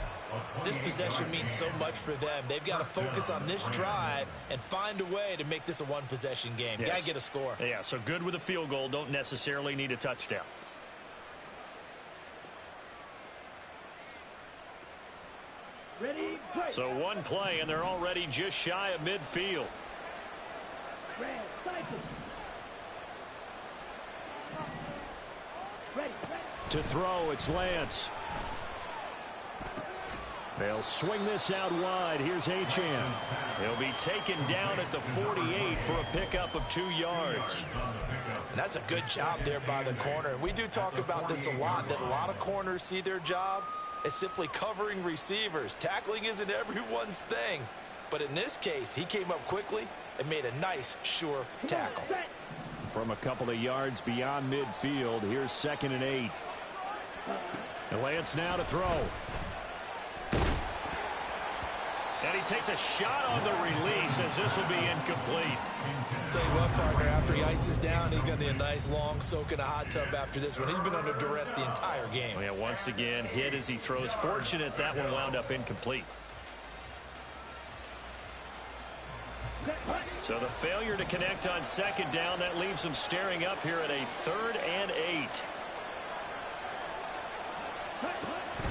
This possession means so much for them. They've got to focus on this drive and find a way to make this a one-possession game. Yes. Got to get a score. Yeah, so good with a field goal. Don't necessarily need a touchdown. Ready. Play. So one play, and they're already just shy of midfield. Red. Cycle. Ready. Ready. To throw, it's Lance. They'll swing this out wide. Here's Achane. He'll be taken down at the 48 for a pickup of 2 yards. And that's a good job there by the corner. We do talk about this a lot, that a lot of corners see their job as simply covering receivers. Tackling isn't everyone's thing. But in this case, he came up quickly and made a nice, sure tackle. Set. From a couple of yards beyond midfield, here's 2nd and 8. And Lance now to throw. And he takes a shot on the release as this will be incomplete. Tell you what, partner, after he ices down, he's going to need a nice long soak in a hot tub after this one. He's been under duress the entire game. Yeah, once again, hit as he throws. Fortunate that one wound up incomplete. So the failure to connect on 2nd down, that leaves him staring up here at a 3rd and 8.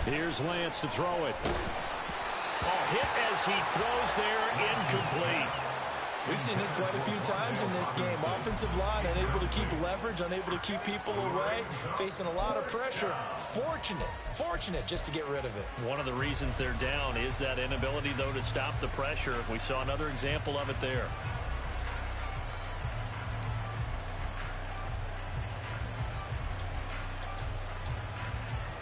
Here's Lance to throw it. Oh, hit as he throws there, incomplete. We've seen this quite a few times in this game. Offensive line unable to keep leverage, unable to keep people away, facing a lot of pressure. Fortunate just to get rid of it. One of the reasons they're down is that inability, though, to stop the pressure. We saw another example of it there.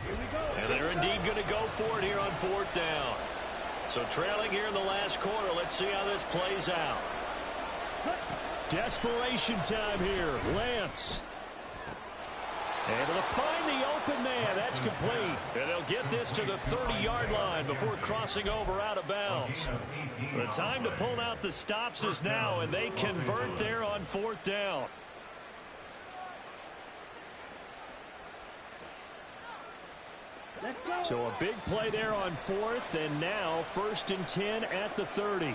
Here we go. And they're indeed going to go for it here on 4th down. So trailing here in the last quarter. Let's see how this plays out. Desperation time here. Lance. Able to find the open man. That's complete. And they'll get this to the 30-yard line before crossing over out of bounds. The time to pull out the stops is now, and they convert there on 4th down. Let's go. So a big play there on 4th, and now 1st and 10 at the 30.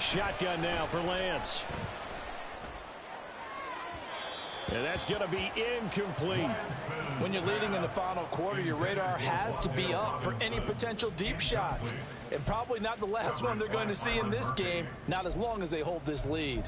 Shotgun now for Lance. And that's going to be incomplete. When you're leading in the final quarter, your radar has to be up for any potential deep shots. And probably not the last one they're going to see in this game, not as long as they hold this lead.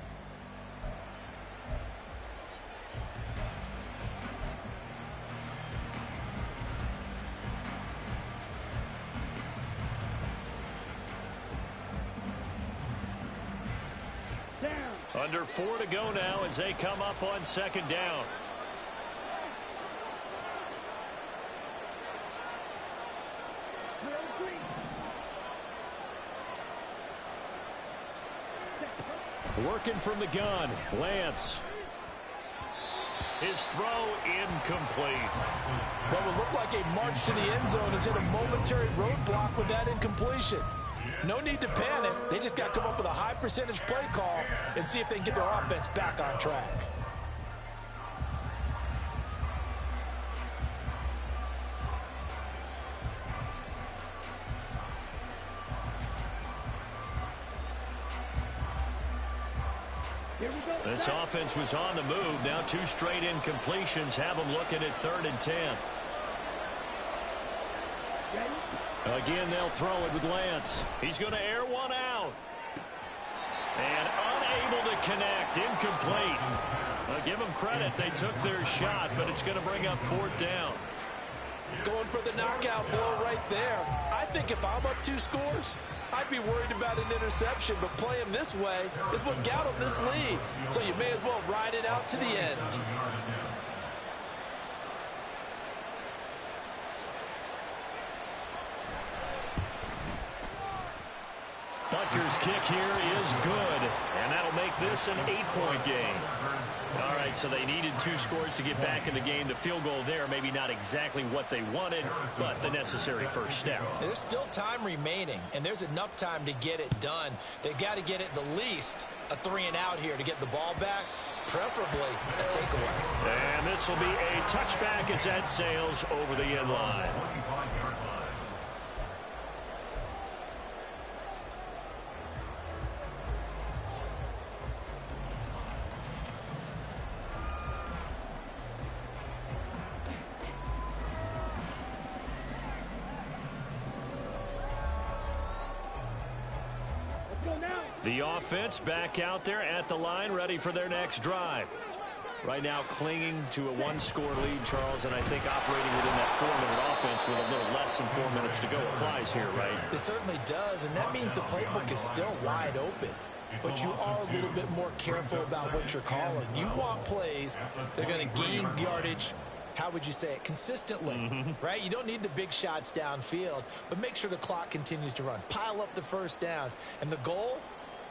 Under 4 to go now as they come up on second down. Working from the gun, Lance. His throw incomplete. What would look like a march to the end zone has hit a momentary roadblock with that incompletion. No need to panic. They just got to come up with a high percentage play call and see if they can get their offense back on track. This offense was on the move. Now 2 straight incompletions have them looking at 3rd and 10. Again, they'll throw it with Lance. He's going to air one out. And unable to connect. Incomplete. Give them credit. They took their shot, but it's going to bring up 4th down. Going for the knockout blow right there. I think if I'm up 2 scores, I'd be worried about an interception, but playing this way is what got them this lead. So you may as well ride it out to the end. Butker's kick here is good, and that'll make this an 8-point game. All right, so they needed 2 scores to get back in the game. The field goal there, maybe not exactly what they wanted, but the necessary first step. There's still time remaining, and there's enough time to get it done. They've got to get it the least a 3 and out here to get the ball back, preferably a takeaway. And this will be a touchback as that sails over the end line. The offense back out there at the line, ready for their next drive. Right now clinging to a 1-score lead, Charles, and I think operating within that 4-minute offense with a little less than 4 minutes to go applies here, right? It certainly does, and that means the playbook is still wide open. But you are a little bit more careful about what you're calling. You want plays that are going to gain yardage, how would you say it, consistently, right? You don't need the big shots downfield, but make sure the clock continues to run. Pile up the first downs. And the goal,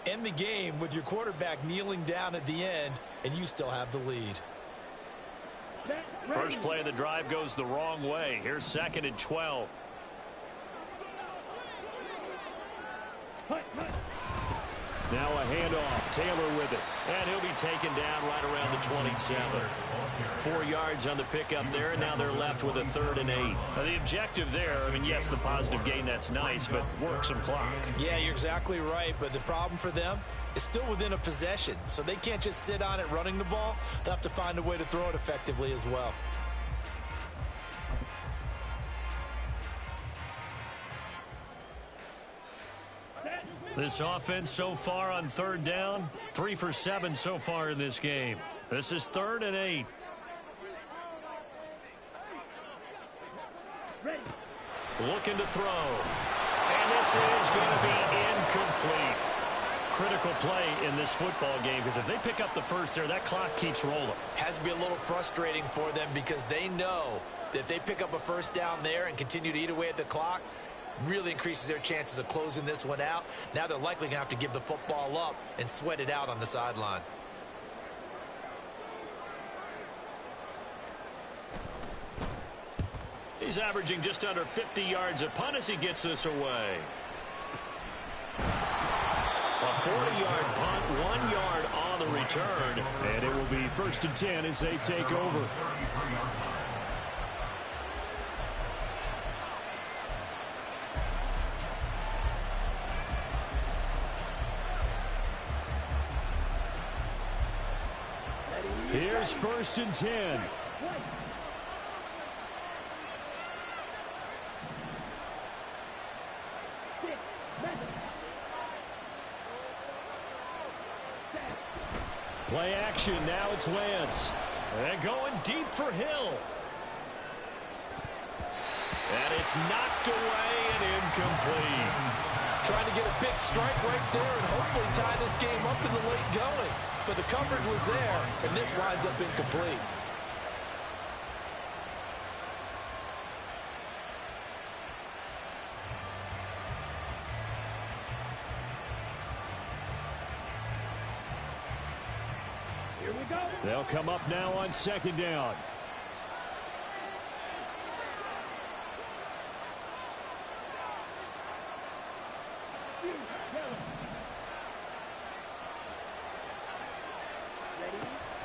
end the game with your quarterback kneeling down at the end, and you still have the lead. First play of the drive goes the wrong way. Here's 2nd and 12. Now a handoff. Taylor with it. And he'll be taken down right around the 27. 4 yards on the pickup there, and now they're left with a 3rd and 8. Now the objective there, I mean, yes, the positive gain, that's nice, but work some clock. Yeah, you're exactly right, but the problem for them is still within a possession, so they can't just sit on it running the ball. They'll have to find a way to throw it effectively as well. This offense so far on 3rd down, 3 for 7 so far in this game. This is 3rd and 8. Looking to throw. And this is going to be incomplete. Critical play in this football game, because if they pick up the first there, that clock keeps rolling. Has to be a little frustrating for them because they know that if they pick up a first down there and continue to eat away at the clock, really increases their chances of closing this one out. Now they're likely going to have to give the football up and sweat it out on the sideline. He's averaging just under 50 yards a punt as he gets this away. A 40-yard punt, 1 yard on the return, and it will be 1st and 10 as they take over. Here's 1st and 10. Play action, now it's Lance. And going deep for Hill. And it's knocked away and incomplete. Trying to get a big strike right there and hopefully tie this game up in the late going. But the coverage was there, and this winds up incomplete. Here we go. They'll come up now on second down.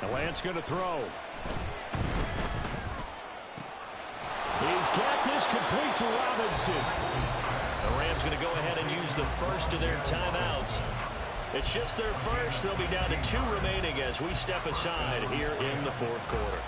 The Lance going to throw. He's got this complete to Robinson. The Rams going to go ahead and use the first of their timeouts. It's just their first. They'll be down to 2 remaining as we step aside here in the fourth quarter.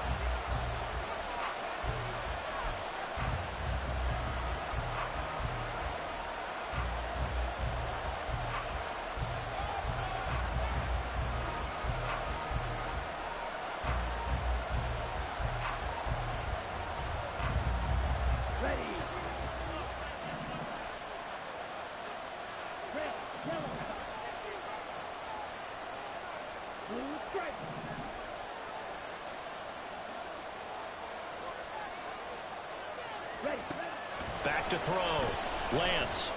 Back to throw. Lance.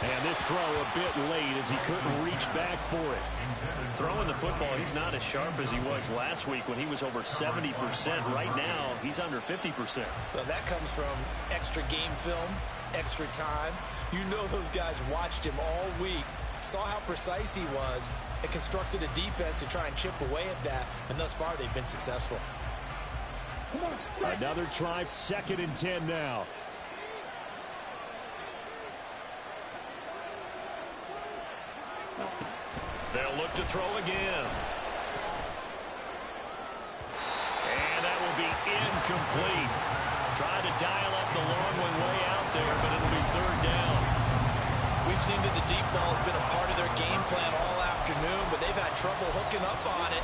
And this throw a bit late as he couldn't reach back for it. Throwing the football, he's not as sharp as he was last week when he was over 70%. Right now, he's under 50%. Well, that comes from extra game film, extra time. You know those guys watched him all week, saw how precise he was, and constructed a defense to try and chip away at that, and thus far they've been successful. Another try, 2nd and 10 now. They'll look to throw again. And that will be incomplete. Tried to dial up the long one way out there, but it'll be 3rd down. We've seen that the deep ball has been a part of their game plan all afternoon, but they've had trouble hooking up on it,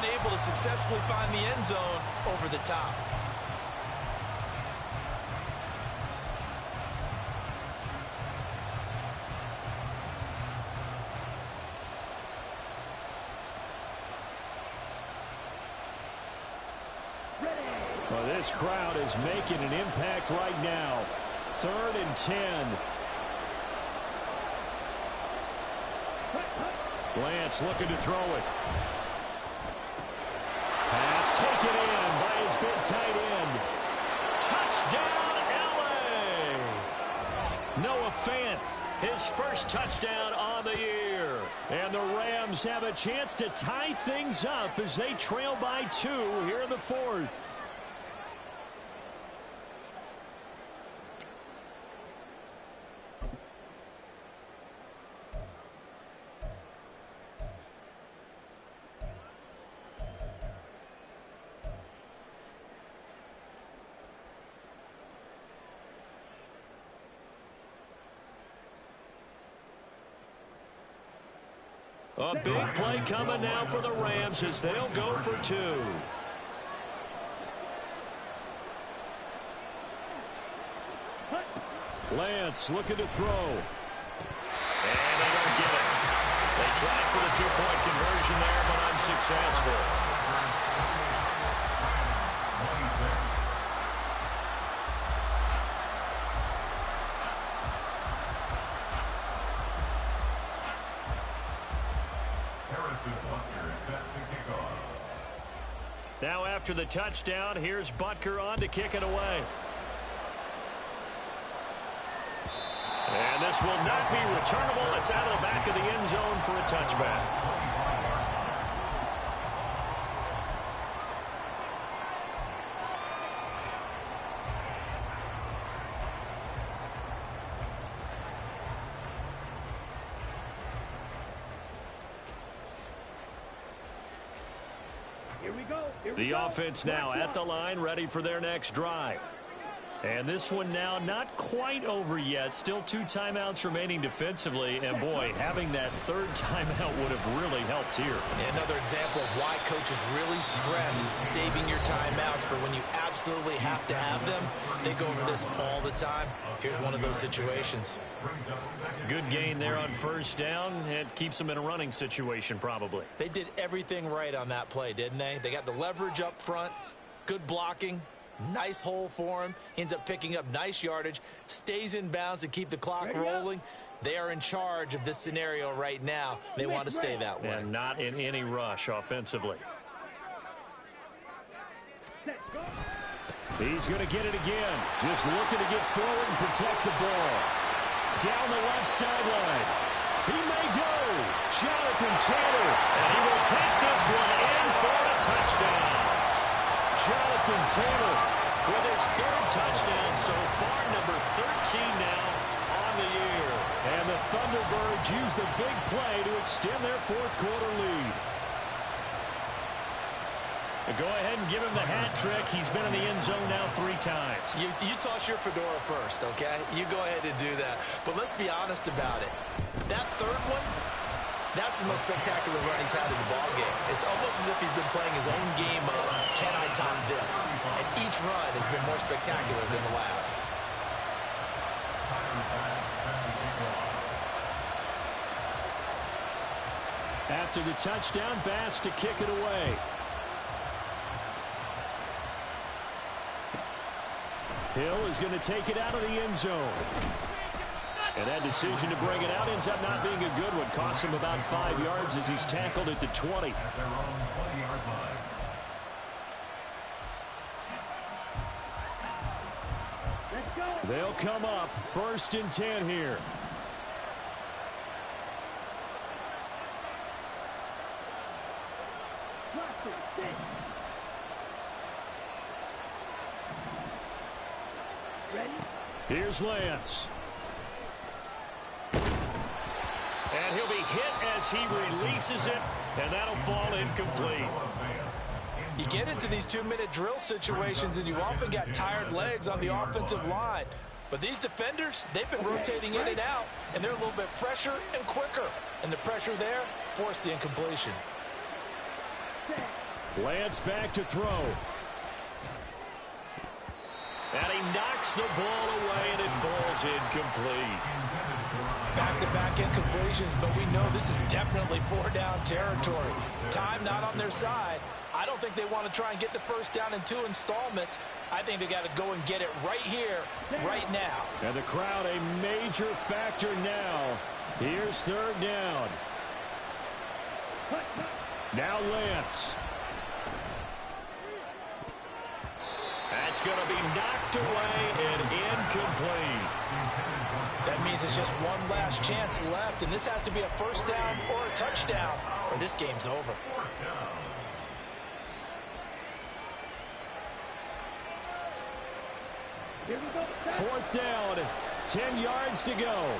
unable to successfully find the end zone over the top. Well, this crowd is making an impact right now. 3rd and 10. Lance looking to throw it. Pass taken in by his big tight end. Touchdown, L.A. Noah Fant, his first touchdown on the year. And the Rams have a chance to tie things up as they trail by 2 here in the 4th. A big play coming now for the Rams as they'll go for 2. Lance looking to throw. And they don't get it. They tried for the 2-point conversion there, but unsuccessful. Now after the touchdown, here's Butker on to kick it away. And this will not be returnable. It's out of the back of the end zone for a touchback. Here we go. The offense now at the line, ready for their next drive. And this one now not quite over yet. Still 2 timeouts remaining defensively. And, boy, having that third timeout would have really helped here. Another example of why coaches really stress saving your timeouts for when you absolutely have to have them. They go over this all the time. Here's one of those situations. Good gain there on first down. It keeps them in a running situation probably. They did everything right on that play, didn't they? They got the leverage up front, good blocking. Nice hole for him. Ends up picking up nice yardage. Stays in bounds to keep the clock rolling. They are in charge of this scenario right now. They want to stay that way. And not in any rush offensively. He's going to get it again. Just looking to get forward and protect the ball. Down the left sideline. He may go. Jonathan Taylor. And he will take this one in for a touchdown. Jonathan Taylor with his 3rd touchdown so far, number 13 now on the year. And the Thunderbirds use the big play to extend their 4th quarter lead. Go ahead and give him the hat trick. He's been in the end zone now 3 times. You toss your fedora first, okay? You go ahead and do that. But let's be honest about it. That 3rd one, that's the most spectacular run he's had in the ballgame. It's almost as if he's been playing his own game of, can I top this? And each run has been more spectacular than the last. After the touchdown, Bass to kick it away. Hill is going to take it out of the end zone. And that decision to bring it out ends up not being a good one. Costs him about 5 yards as he's tackled at the 20. At their own 20-yard line. They'll come up 1st and 10 here. Here's Lance. And he'll be hit as he releases it, and that'll fall incomplete. You get into these 2-minute drill situations, and you often got tired legs on the offensive line. But these defenders, they've been rotating in and out, and they're a little bit fresher and quicker. And the pressure there forced the incompletion. Lance back to throw. And he knocks the ball away, and it falls incomplete. Back-to-back incompletions, but we know this is definitely 4-down territory. Time not on their side. I don't think they want to try and get the first down in 2 installments. I think they got to go and get it right here, right now. And the crowd a major factor now. Here's 3rd down. Now Lance. That's going to be knocked away and incomplete. That means it's just one last chance left, and this has to be a first down or a touchdown, or this game's over. Here we go. 4th down, 10 yards to go.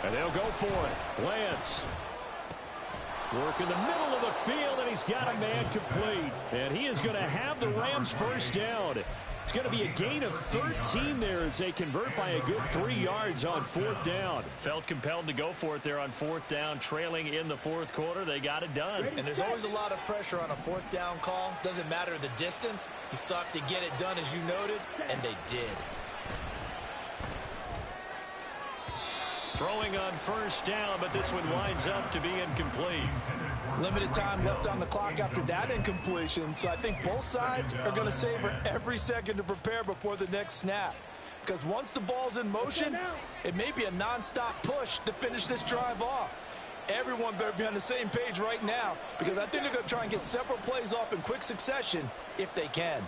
And they'll go for it. Lance. Work in the middle of the field, and he's got a man complete. And he is going to have the Rams first down. It's going to be a gain of 13 there as they convert by a good 3 yards on 4th down. Felt compelled to go for it there on 4th down, trailing in the 4th quarter. They got it done. And there's always a lot of pressure on a 4th down call. Doesn't matter the distance. You still have to get it done, as you noted, and they did. Throwing on first down, but this one winds up to be incomplete. Limited time left on the clock after that incompletion, so I think both sides are going to savor every second to prepare before the next snap. Because once the ball's in motion, it may be a nonstop push to finish this drive off. Everyone better be on the same page right now, because I think they're going to try and get several plays off in quick succession if they can.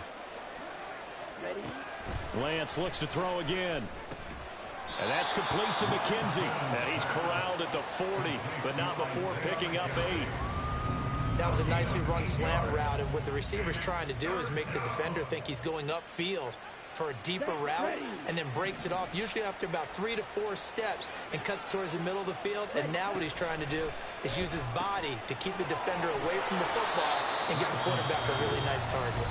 Lance looks to throw again. And that's complete to McKenzie. And he's corralled at the 40, but not before picking up 8. That was a nicely run slant route, and what the receiver's trying to do is make the defender think he's going upfield for a deeper route and then breaks it off, usually after about 3 to 4 steps, and cuts towards the middle of the field. And now what he's trying to do is use his body to keep the defender away from the football and get the quarterback a really nice target.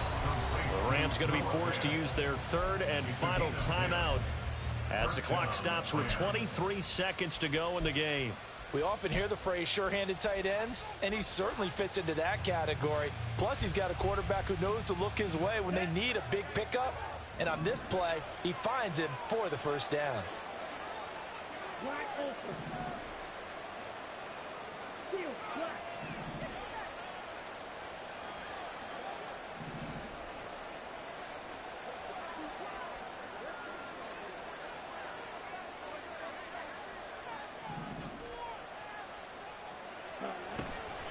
The Rams going to be forced to use their third and final timeout as the clock stops with 23 seconds to go in the game. We often hear the phrase sure-handed tight ends, and he certainly fits into that category. Plus, he's got a quarterback who knows to look his way when they need a big pickup. And on this play, he finds him for the first down. Wide open. Field flat.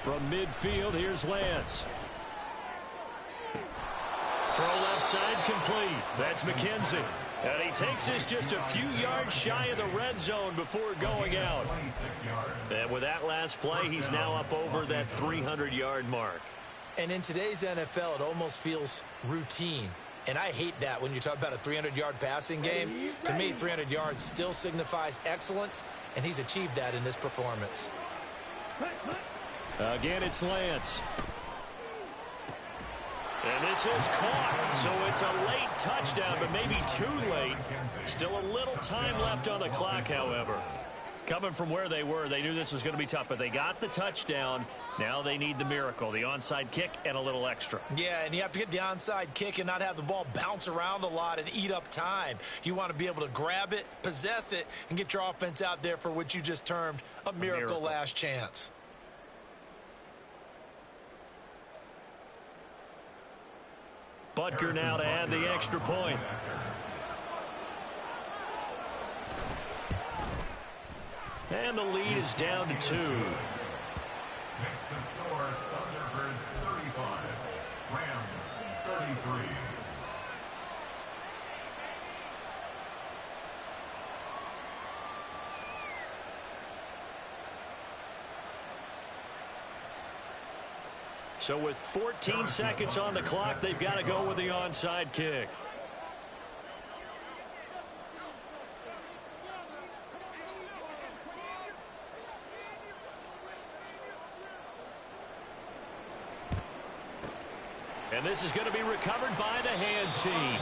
From midfield, here's Lance. Throw left side complete. That's McKenzie. And he takes this just a few yards shy of the red zone before going out. And with that last play, he's now up over that 300-yard mark. And in today's NFL, it almost feels routine. And I hate that when you talk about a 300-yard passing game. To me, 300 yards still signifies excellence, and he's achieved that in this performance. Again, it's Lance. And this is caught, so it's a late touchdown, but maybe too late. Still a little time left on the clock, however. Coming from where they were, they knew this was going to be tough, but they got the touchdown. Now they need the miracle, the onside kick and a little extra. Yeah, and you have to get the onside kick and not have the ball bounce around a lot and eat up time. You want to be able to grab it, possess it, and get your offense out there for what you just termed a miracle last chance. Butker now to add the extra point. And the lead is down to 2. Next to score, Thunderbirds 35, Rams 33. So with 14 seconds on the clock, they've got to go with the onside kick. And this is going to be recovered by the hands team.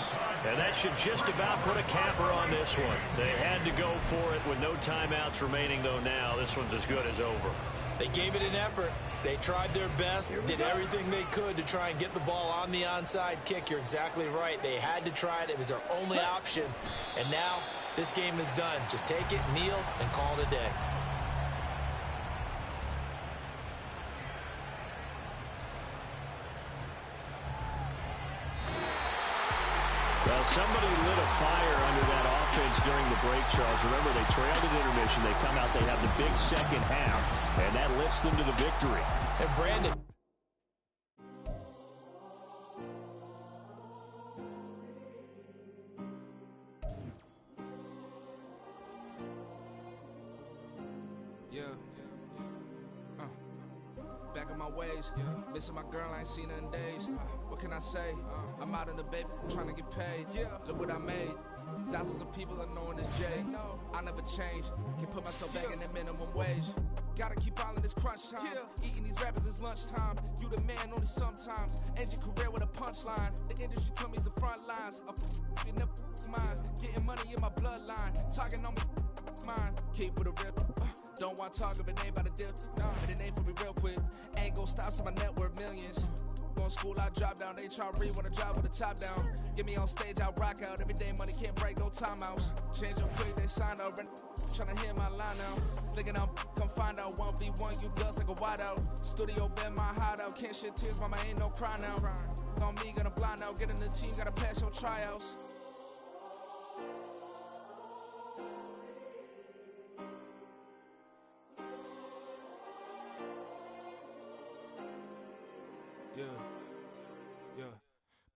And that should just about put a capper on this one. They had to go for it with no timeouts remaining, though now. This one's as good as over. They gave it an effort. They tried their best, did everything they could to try and get the ball on the onside kick. You're exactly right. They had to try it. It was their only option. And now this game is done. Just take it, kneel, and call it a day. Well, somebody lit a fire under that offense during the break, Charles. Remember, they trailed at intermission. They come out, they have the big second half, and that lifts them to the victory. And Brandon. Back in my ways, missing my girl, I ain't seen her in days. What can I say? I'm out in the baby, trying to get paid. Look what I made. Thousands of people are knowing this Jay. I never change. Can put myself back in the minimum wage. Gotta keep all in this crunch time. Eating these rappers is lunchtime. You the man only sometimes. End your career with a punchline. The industry told me the front lines. You never mind. Getting money in my bloodline. Talking on me. Mine. Keep with a rip. Don't want to talk if it ain't about a dip. And it ain't for me real quick. Ain't gon' stop till my net worth millions. Going school, I drop down. They try to read when I drive with the top down. Get me on stage, I rock out. Every day money can't break, no timeouts. Change up quick, they signed up. Tryna hear my line now. Thinking I'm come find out 1v1, you dust like a wideout. Studio been my hideout. Can't shed tears, mama ain't no cry now. On me, gonna blind out. Get in the team, gotta pass your tryouts. Yeah.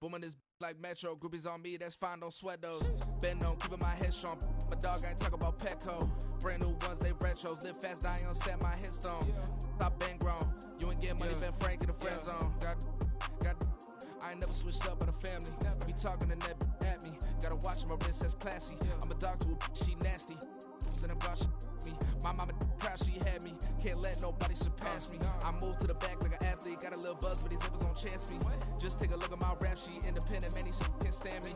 Booming this like Metro. Groupies on me, that's fine, don't sweat those. Been on, keeping my head strong. My dog ain't talk about Petco. Brand new ones, they retros. Live fast, dying on set, my headstone. Stop been grown. You ain't get money, been Frank in the friend zone. Got. I ain't never switched up on a family. Be talking to that at me. Gotta watch my wrist, that's classy. I'm a dog to a she nasty. And about me. My mama proud she had me. Can't let nobody surpass me. I move to the back like an athlete. Got a little buzz, but these zippers don't chance me. Just take a look at my rap sheet. Independent, man, these can't stand me.